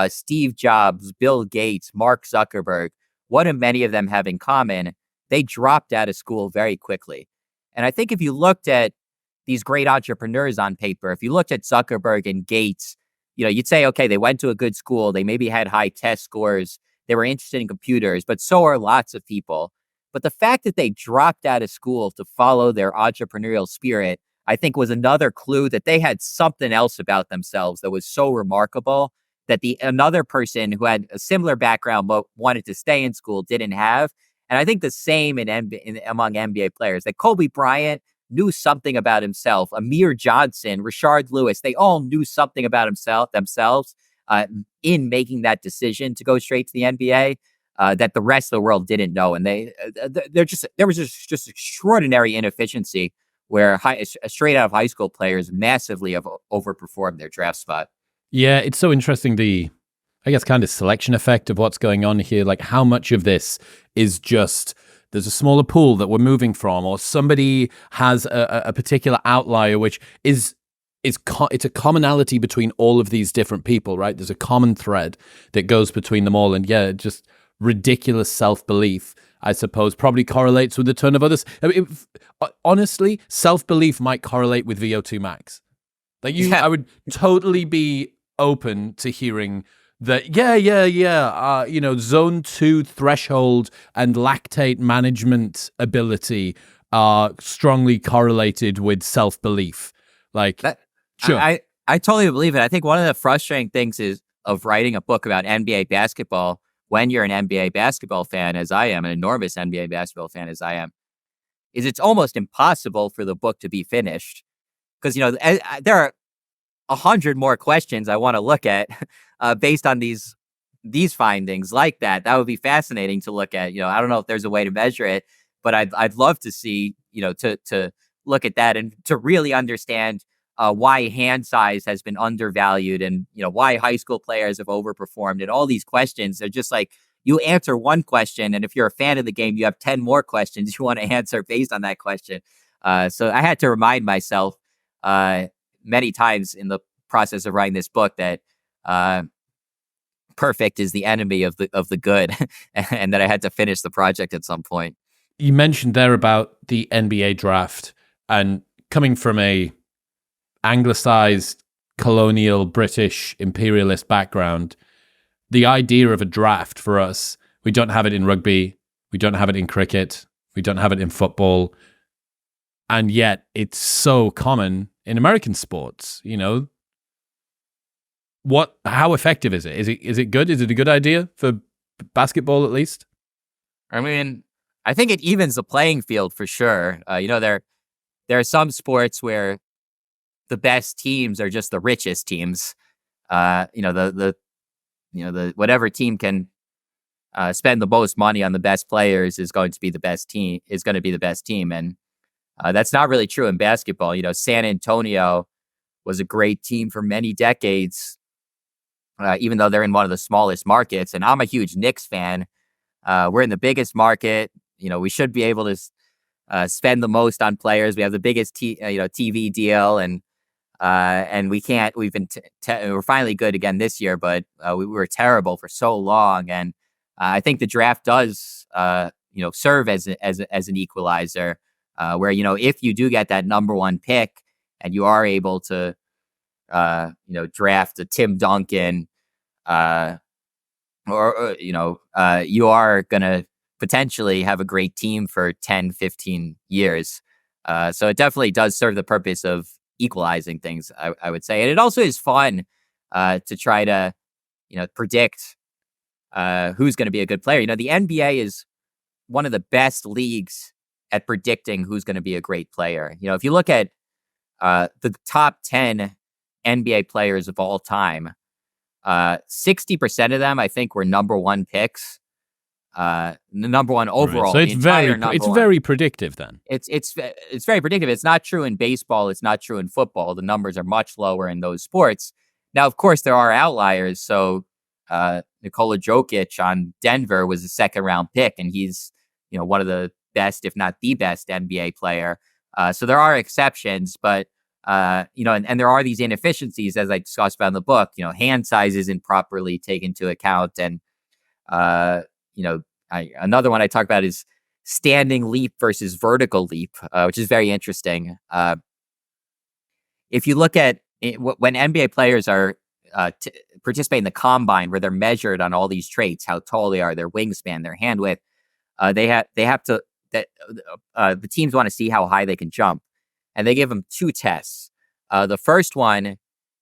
Steve Jobs, Bill Gates, Mark Zuckerberg, what do many of them have in common? They dropped out of school very quickly. And I think if you looked at these great entrepreneurs on paper, if you looked at Zuckerberg and Gates, you'd say, okay, they went to a good school. They maybe had high test scores. They were interested in computers, but so are lots of people. But the fact that they dropped out of school to follow their entrepreneurial spirit, I think was another clue that they had something else about themselves that was so remarkable that another person who had a similar background but wanted to stay in school didn't have. And I think the same among NBA players, that Kobe Bryant knew something about himself. Amir Johnson, Rashard Lewis, they all knew something about themselves in making that decision to go straight to the NBA that the rest of the world didn't know. And there was just extraordinary inefficiency where straight out of high school players massively have overperformed their draft spot. Yeah, it's so interesting, I guess, kind of selection effect of what's going on here. Like, how much of this is just there's a smaller pool that we're moving from, or somebody has a particular outlier, which it's a commonality between all of these different people, right? There's a common thread that goes between them all. And yeah, just ridiculous self-belief, I suppose, probably correlates with a ton of others. I mean, honestly, self-belief might correlate with VO2 max. Like I would totally be open to hearing that, zone 2 threshold and lactate management ability are strongly correlated with self-belief. Like, sure. I totally believe it. I think one of the frustrating things of writing a book about NBA basketball when you're an NBA basketball fan, as I am, an enormous NBA basketball fan as I am, is it's almost impossible for the book to be finished. Because, there are 100 more questions I want to look at based on these findings like that. That would be fascinating to look at. I don't know if there's a way to measure it, but I'd love to see, to look at that and to really understand why hand size has been undervalued and, why high school players have overperformed. And all these questions are just like, you answer one question, and if you're a fan of the game, you have 10 more questions you want to answer based on that question. So I had to remind myself many times in the process of writing this book that perfect is the enemy of the good, and that I had to finish the project at some point. You mentioned there about the NBA draft, and coming from a anglicized, colonial, British, imperialist background, the idea of a draft for us, we don't have it in rugby, we don't have it in cricket, we don't have it in football, and yet it's so common in American sports. How effective is it? Is it good? Is it a good idea for basketball, at least? I mean, I think it evens the playing field for sure. There are some sports where the best teams are just the richest teams. The whatever team can spend the most money on the best players is going to be the best team. And that's not really true in basketball. San Antonio was a great team for many decades, even though they're in one of the smallest markets. And I'm a huge Knicks fan. We're in the biggest market. We should be able to spend the most on players. We have the biggest TV deal, and we can't. We've been we're finally good again this year, but we were terrible for so long. And I think the draft does serve as an equalizer, where if you do get that number one pick and you are able to draft a Tim Duncan, you are going to potentially have a great team for 10, 15 years. So it definitely does serve the purpose of equalizing things, I would say. And it also is fun to try to, predict who's going to be a good player. The NBA is one of the best leagues at predicting who's going to be a great player. If you look at the top 10 NBA players of all time, 60% of them, I think, were number one picks. The number one overall. Right. So it's very predictive then. It's very predictive. It's not true in baseball. It's not true in football. The numbers are much lower in those sports. Now, of course, there are outliers. So Nikola Jokic on Denver was a second round pick, and he's one of the best, if not the best, NBA player. So there are exceptions, but and there are these inefficiencies, as I discussed about in the book. Hand size isn't properly taken into account, and another one I talk about is standing leap versus vertical leap, which is very interesting. If you look at when NBA players are participate in the combine, where they're measured on all these traits, how tall they are, their wingspan, their hand width, they have to. The teams want to see how high they can jump, and they give them two tests. The first one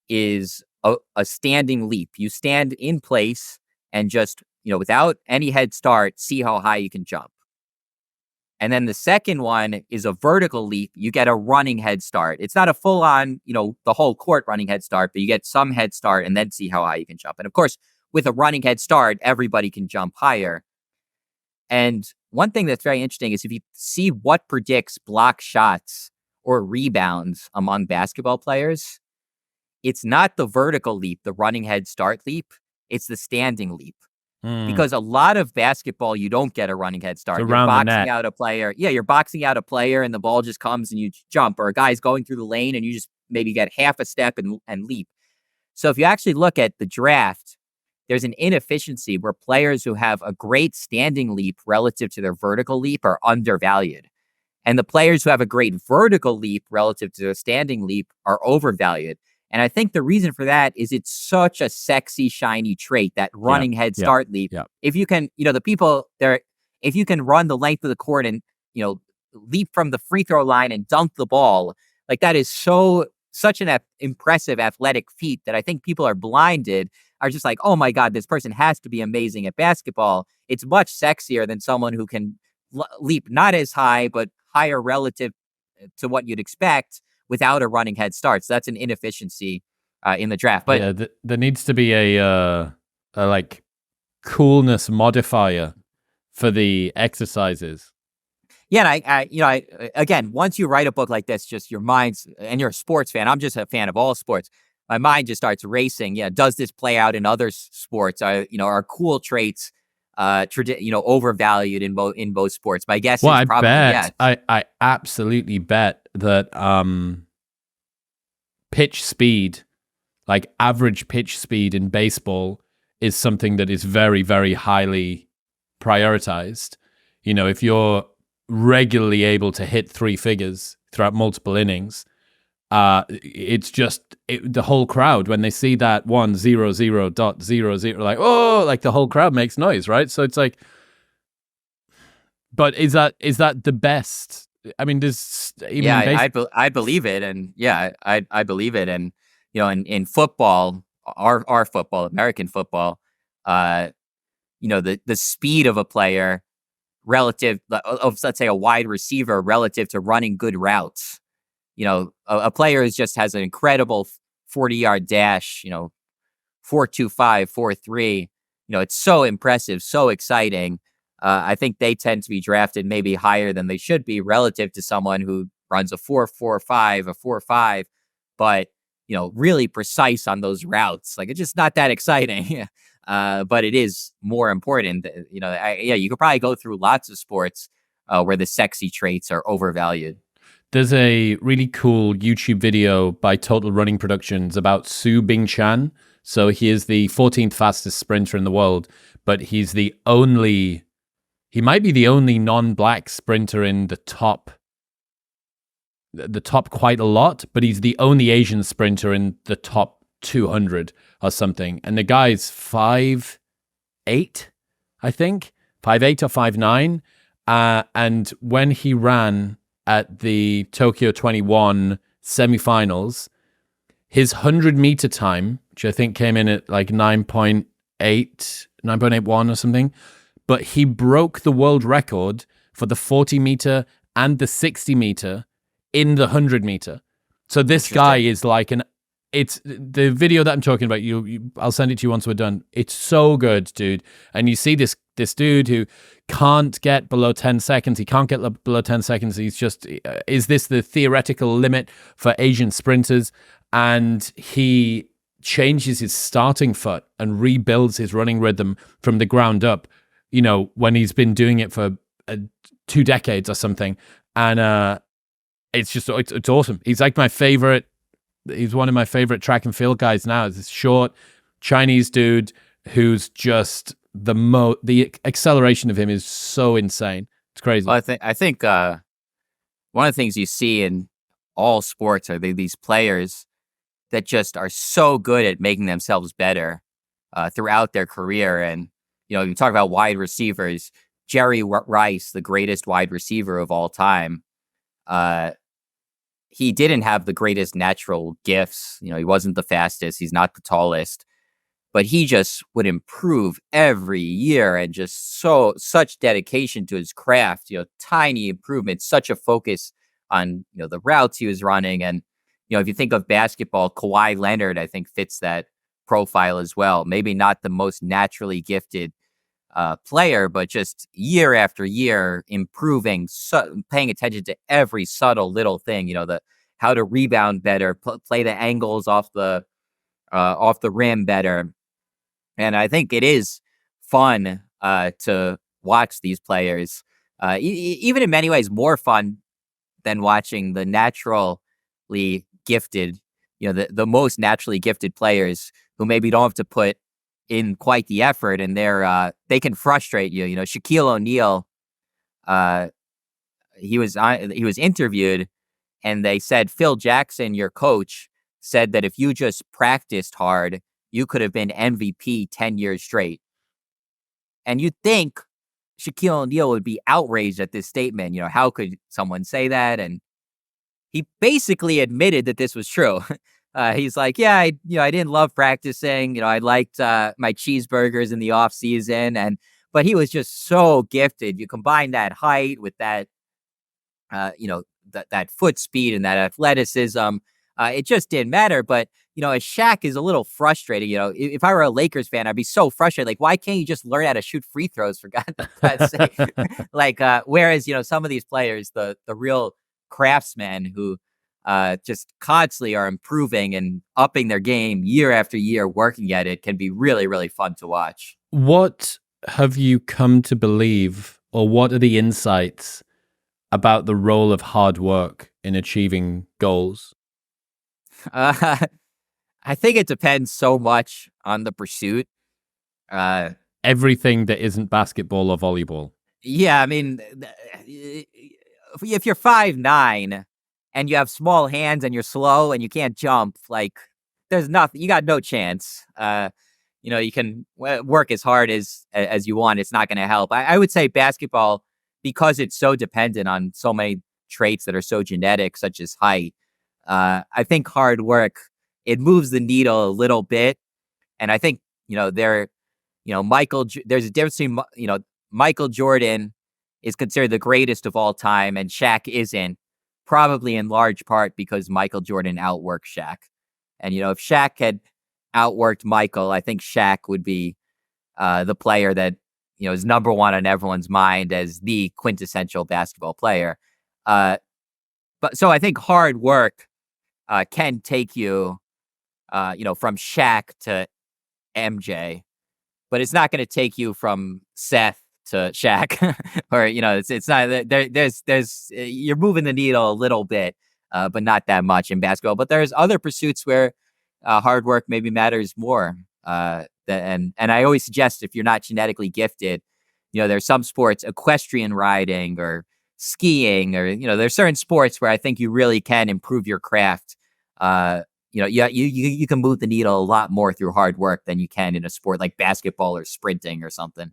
is a standing leap. You stand in place and just without any head start, see how high you can jump. And then the second one is a vertical leap. You get a running head start. It's not a full-on, the whole court running head start, but you get some head start and then see how high you can jump. And of course, with a running head start, everybody can jump higher. And one thing that's very interesting is if you see what predicts block shots or rebounds among basketball players, it's not the vertical leap, the running head start leap. It's the standing leap. Because a lot of basketball, you don't get a running head start. You're boxing out a player. Yeah, you're boxing out a player and the ball just comes and you jump. Or a guy's going through the lane and you just maybe get half a step and leap. So if you actually look at the draft, there's an inefficiency where players who have a great standing leap relative to their vertical leap are undervalued. And the players who have a great vertical leap relative to their standing leap are overvalued. And I think the reason for that is it's such a sexy, shiny trait, that running head start leap. Yeah. If you can, the people there, if you can run the length of the court and, leap from the free throw line and dunk the ball, like that is such an impressive athletic feat that I think people are blinded, are just like, oh my God, this person has to be amazing at basketball. It's much sexier than someone who can leap not as high, but higher relative to what you'd expect without a running head start. So that's an inefficiency in the draft. But yeah, there needs to be a like coolness modifier for the exercises. Yeah, and I again, once you write a book like this, just your mind's, and you're a sports fan. I'm just a fan of all sports. My mind just starts racing. Yeah, does this play out in other sports? Are cool traits overvalued in both sports? My guess is probably yes. I absolutely bet that pitch speed, like average pitch speed in baseball, is something that is very, very highly prioritized. If you're regularly able to hit three figures throughout multiple innings, it's just the whole crowd, when they see that 100.00, like, oh, like the whole crowd makes noise, right? So it's like, but is that the best? I mean, I believe it, and I believe it, and in football, our football, American football, the speed of a player relative of, let's say, a wide receiver relative to running good routes. A player just has an incredible 40-yard dash, 4.25, 4.3. It's so impressive, so exciting. I think they tend to be drafted maybe higher than they should be relative to someone who runs a 4.45, a 4.5, but, really precise on those routes. Like, it's just not that exciting. But it is more important. You could probably go through lots of sports where the sexy traits are overvalued. There's a really cool YouTube video by Total Running Productions about Su Bing Chan. So he is the 14th fastest sprinter in the world, but he might be the only non-black sprinter in the top quite a lot, but he's the only Asian sprinter in the top 200 or something. And the guy's 5'8", I think, 5'8" or 5'9". And when he ran at the Tokyo 21 semifinals, his 100-meter time, which I think came in at like 9.81 or something, but he broke the world record for the 40-meter and the 60-meter in the 100-meter. So this guy is like an it's the video that I'm talking about. I'll send it to you once we're done. It's so good, dude. And you see this dude who can't get below 10 seconds. He can't get below 10 seconds. He's just, is this the theoretical limit for Asian sprinters? And he changes his starting foot and rebuilds his running rhythm from the ground up, when he's been doing it for 2 decades or something. And it's just, it's awesome. He's like my favorite. He's one of my favorite track and field guys now. This short Chinese dude who's just the acceleration of him is so insane. It's crazy. Well, I think one of the things you see in all sports are these players that just are so good at making themselves better throughout their career. And, you talk about wide receivers, Jerry Rice, the greatest wide receiver of all time. He didn't have the greatest natural gifts. He wasn't the fastest. He's not the tallest, but he just would improve every year, and just such dedication to his craft, tiny improvements, such a focus on, the routes he was running. And, if you think of basketball, Kawhi Leonard, I think, fits that profile as well. Maybe not the most naturally gifted player, but just year after year improving, paying attention to every subtle little thing, how to rebound better, play the angles off the rim better. And I think it is fun to watch these players, even in many ways more fun than watching the naturally gifted, the most naturally gifted players who maybe don't have to put in quite the effort, and they can frustrate you. Shaquille O'Neal, he was interviewed, and they said, Phil Jackson, your coach, said that if you just practiced hard, you could have been MVP 10 years straight. And you'd think Shaquille O'Neal would be outraged at this statement. How could someone say that? And he basically admitted that this was true. He's like, yeah, I didn't love practicing. I liked my cheeseburgers in the off season, but he was just so gifted. You combine that height with that, that foot speed and that athleticism. It just didn't matter. But as Shaq is a little frustrating. If I were a Lakers fan, I'd be so frustrated. Like, why can't you just learn how to shoot free throws, for God's sake? Whereas some of these players, the real craftsmen who just constantly are improving and upping their game year after year, working at it, can be really, really fun to watch. What have you come to believe, or what are the insights about the role of hard work in achieving goals? I think it depends so much on the pursuit. Everything that isn't basketball or volleyball. Yeah, I mean, if you're 5'9", and you have small hands and you're slow and you can't jump, there's nothing, you got no chance. You can work as hard as you want. It's not going to help. I would say basketball, because it's so dependent on so many traits that are so genetic, such as height. I think hard work, it moves the needle a little bit. And I think, there's a difference between, Michael Jordan is considered the greatest of all time and Shaq isn't. Probably in large part because Michael Jordan outworked Shaq. And, if Shaq had outworked Michael, I think Shaq would be the player that, is number one on everyone's mind as the quintessential basketball player. So I think hard work can take you, from Shaq to MJ, but it's not going to take you from Seth to Shaq, or it's not. There's you're moving the needle a little bit, but not that much in basketball. But there's other pursuits where hard work maybe matters more. And I always suggest, if you're not genetically gifted, there's some sports, equestrian riding or skiing, or there's certain sports where I think you really can improve your craft. You can move the needle a lot more through hard work than you can in a sport like basketball or sprinting or something.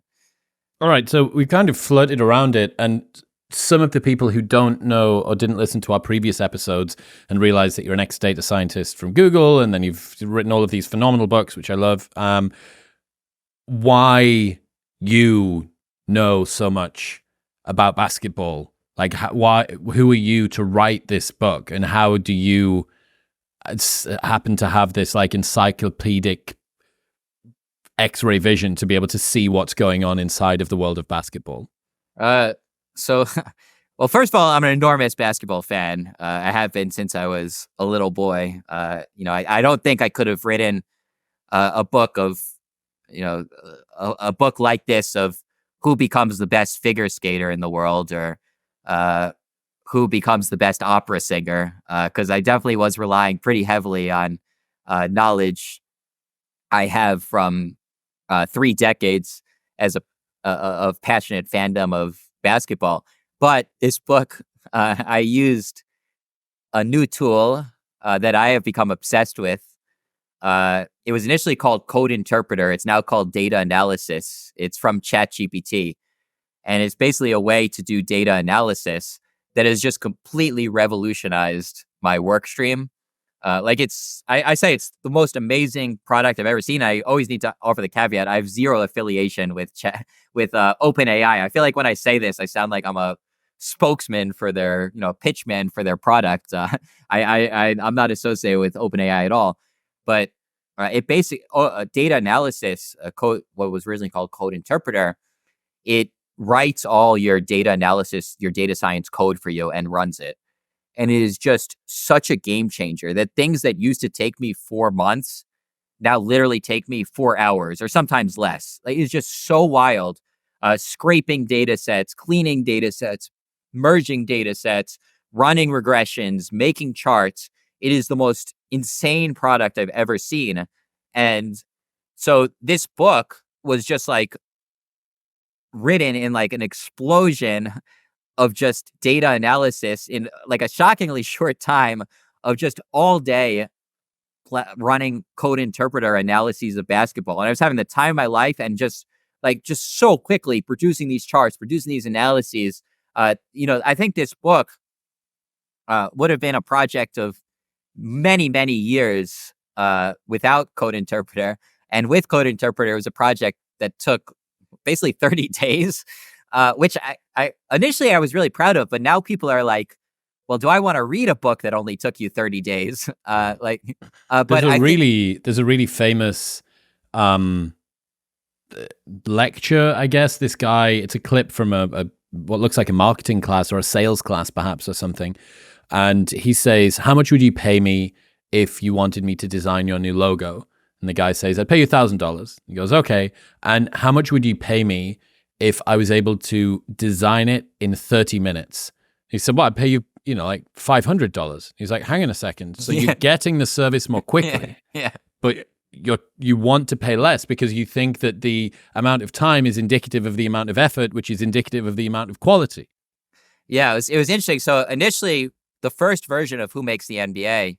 All right, so we kind of flirted around it, and some of the people who don't know or didn't listen to our previous episodes and realize that you're an ex-data scientist from Google, and then you've written all of these phenomenal books, which I love, why you know so much about basketball. Who are you to write this book, and how do you happen to have this like encyclopedic X-ray vision to be able to see what's going on inside of the world of basketball? So, well, first of all, I'm an enormous basketball fan. I have been since I was a little boy. I don't think I could have written a book of, a book like this of who becomes the best figure skater in the world, or who becomes the best opera singer, because I definitely was relying pretty heavily on knowledge I have from 3 decades as of passionate fandom of basketball. But this book, I used a new tool that I have become obsessed with. It was initially called Code Interpreter. It's now called Data Analysis. It's from ChatGPT. And it's basically a way to do data analysis that has just completely revolutionized my work stream. I say it's the most amazing product I've ever seen. I always need to offer the caveat: I have zero affiliation with OpenAI. I feel like when I say this, I sound like I'm a spokesman for their, pitchman for their product. I'm not associated with OpenAI at all. But it basically data analysis, what was originally called Code Interpreter, it writes all your data analysis, your data science code for you and runs it. And it is just such a game changer that things that used to take me 4 months now literally take me 4 hours or sometimes less. Like, it's just so wild. Scraping data sets, cleaning data sets, merging data sets, running regressions, making charts. It is the most insane product I've ever seen. And so this book was just like written in like an explosion of just data analysis in like a shockingly short time of just all day running Code Interpreter analyses of basketball. And I was having the time of my life, and just so quickly producing these charts, producing these analyses. I think this book would have been a project of many, many years without Code Interpreter. And with Code Interpreter, it was a project that took basically 30 days. Which I initially I was really proud of, but now people are like, well, do I want to read a book that only took you 30 days? There's a really famous lecture, I guess. This guy, it's a clip from a what looks like a marketing class or a sales class, perhaps, or something. And he says, "How much would you pay me if you wanted me to design your new logo?" And the guy says, "I'd pay you $1,000. He goes, "Okay. And how much would you pay me if I was able to design it in 30 minutes? He said, "Well, I'd pay you, like $500. He's like, "Hang on a second. So you're getting the service more quickly, but you want to pay less because you think that the amount of time is indicative of the amount of effort, which is indicative of the amount of quality." Yeah, it was interesting. So initially, the first version of Who Makes the NBA,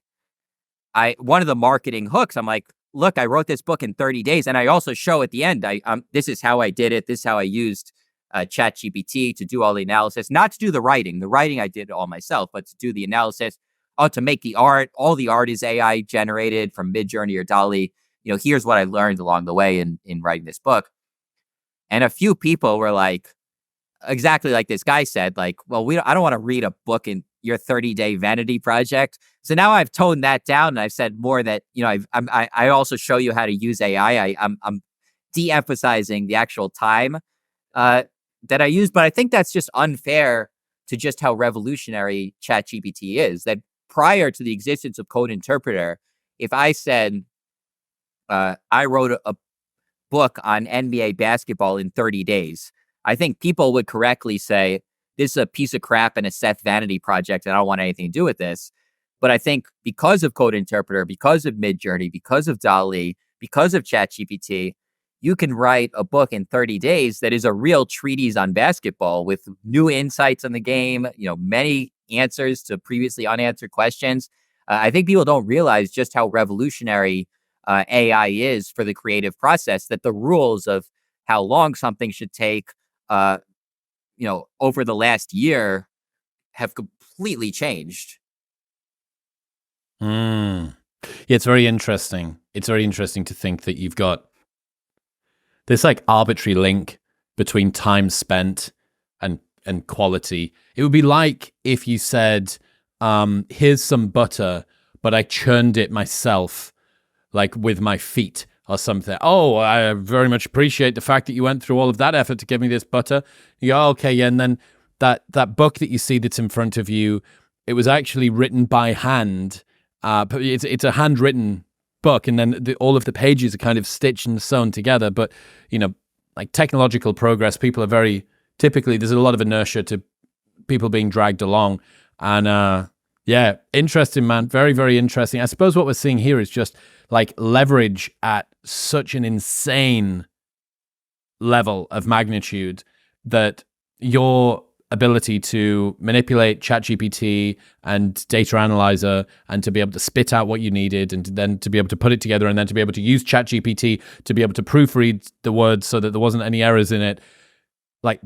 one of the marketing hooks, I'm like, look, I wrote this book in 30 days. And I also show at the end, this is how I did it. This is how I used ChatGPT to do all the analysis, not to do the writing. The writing I did all myself, but to do the analysis, to make the art. All the art is AI generated from Midjourney or DALL-E. Here's what I learned along the way in writing this book. And a few people were like, exactly like this guy said, like, well, I don't want to read a book in your 30-day vanity project. So now I've toned that down, and I've said more that, I also show you how to use AI. I'm de-emphasizing the actual time that I use, but I think that's just unfair to just how revolutionary ChatGPT is. That prior to the existence of Code Interpreter, if I said I wrote a book on NBA basketball in 30 days, I think people would correctly say, this is a piece of crap and a Seth vanity project, and I don't want anything to do with this. But I think because of Code Interpreter, because of Midjourney, because of DALL-E, because of ChatGPT, you can write a book in 30 days that is a real treatise on basketball with new insights on the game, many answers to previously unanswered questions. I think people don't realize just how revolutionary AI is for the creative process, that the rules of how long something should take over the last year have completely changed. Yeah, it's very interesting. It's very interesting to think that you've got this like arbitrary link between time spent and quality. It would be like if you said, here's some butter, but I churned it myself, like with my feet or something. Oh, I very much appreciate the fact that you went through all of that effort to give me this butter. You go, okay, yeah. And then that book that you see that's in front of you, it was actually written by hand. It's a handwritten book, and then all of the pages are kind of stitched and sewn together. But, like technological progress, people are typically, there's a lot of inertia to people being dragged along. And yeah, interesting, man. Very, very interesting. I suppose what we're seeing here is just like leverage at such an insane level of magnitude that your ability to manipulate ChatGPT and data analyzer and to be able to spit out what you needed and then to be able to put it together and then to be able to use ChatGPT to be able to proofread the words so that there wasn't any errors in it. Like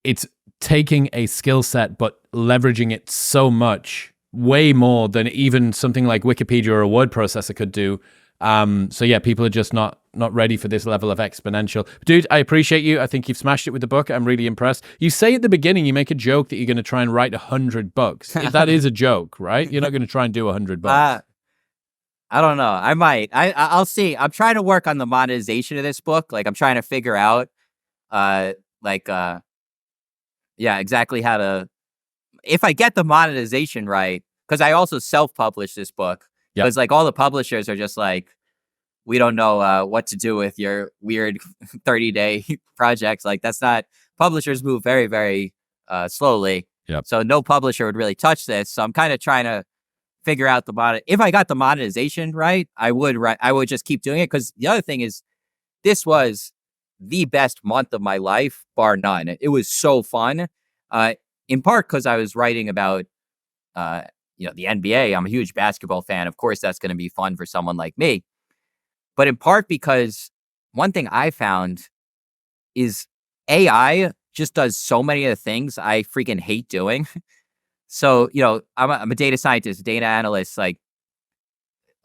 it's taking a skill set but leveraging it so much, way more than even something like Wikipedia or a word processor could do. So yeah, people are just not ready for this level of exponential. Dude, I appreciate you. I think you've smashed it with the book. I'm really impressed. You say at the beginning, you make a joke that you're going to try and write 100 books. That is a joke, right? You're not going to try and do 100 books. I don't know. I might. I'll see. I'm trying to work on the monetization of this book. Like I'm trying to figure out, exactly how to, if I get the monetization right, because I also self-published this book. Because like all the publishers are just like, we don't know what to do with your weird 30-day projects. Like that's not, publishers move very, very slowly. Yep. So no publisher would really touch this. So I'm kind of trying to figure out if I got the monetization right, I would just keep doing it. Because the other thing is, this was the best month of my life, bar none. It was so fun. In part because I was writing about, the NBA. I'm a huge basketball fan. Of course, that's going to be fun for someone like me. But in part because one thing I found is AI just does so many of the things I freaking hate doing. So, I'm a data scientist, data analyst. Like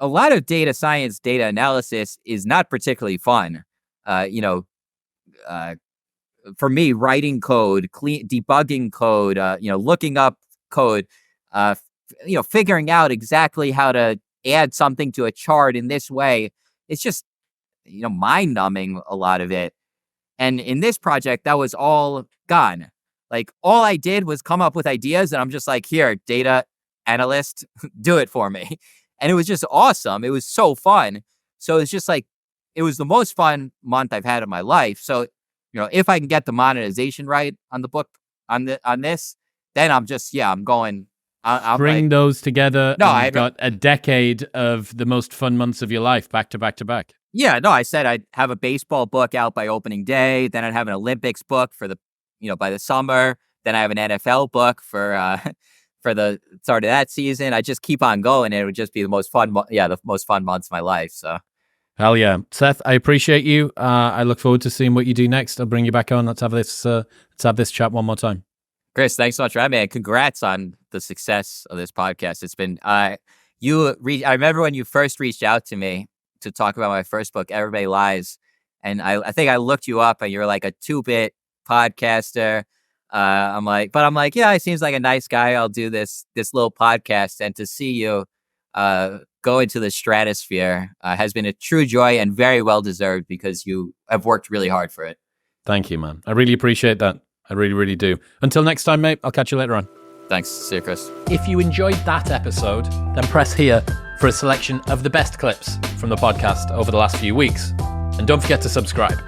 a lot of data science, data analysis is not particularly fun. For me, writing code, debugging code, looking up code, figuring out exactly how to add something to a chart in this way. It's just, mind numbing, a lot of it. And in this project, that was all gone. Like all I did was come up with ideas and I'm just like, here, data analyst, do it for me. And it was just awesome. It was so fun. So it's just like, it was the most fun month I've had in my life. So, if I can get the monetization right on the book, on this, then I'm just, I'm going. I'll bring those together. No, I've got a decade of the most fun months of your life back to back to back. Yeah, no, I said I'd have a baseball book out by opening day. Then I'd have an Olympics book for by the summer. Then I have an NFL book for the start of that season. I just keep on going. And it would just be the most fun. The most fun months of my life. So. Hell yeah. Seth, I appreciate you. I look forward to seeing what you do next. I'll bring you back on. Let's have this chat one more time. Chris, thanks so much for having me. And congrats on the success of this podcast. It's been, I remember when you first reached out to me to talk about my first book, Everybody Lies. And I think I looked you up and you're like a 2-bit podcaster. I'm like, yeah, he seems like a nice guy. I'll do this little podcast. And to see you go into the stratosphere has been a true joy and very well deserved because you have worked really hard for it. Thank you, man. I really appreciate that. I really, really do. Until next time, mate, I'll catch you later on. Thanks. See you, Chris. If you enjoyed that episode, then press here for a selection of the best clips from the podcast over the last few weeks. And don't forget to subscribe.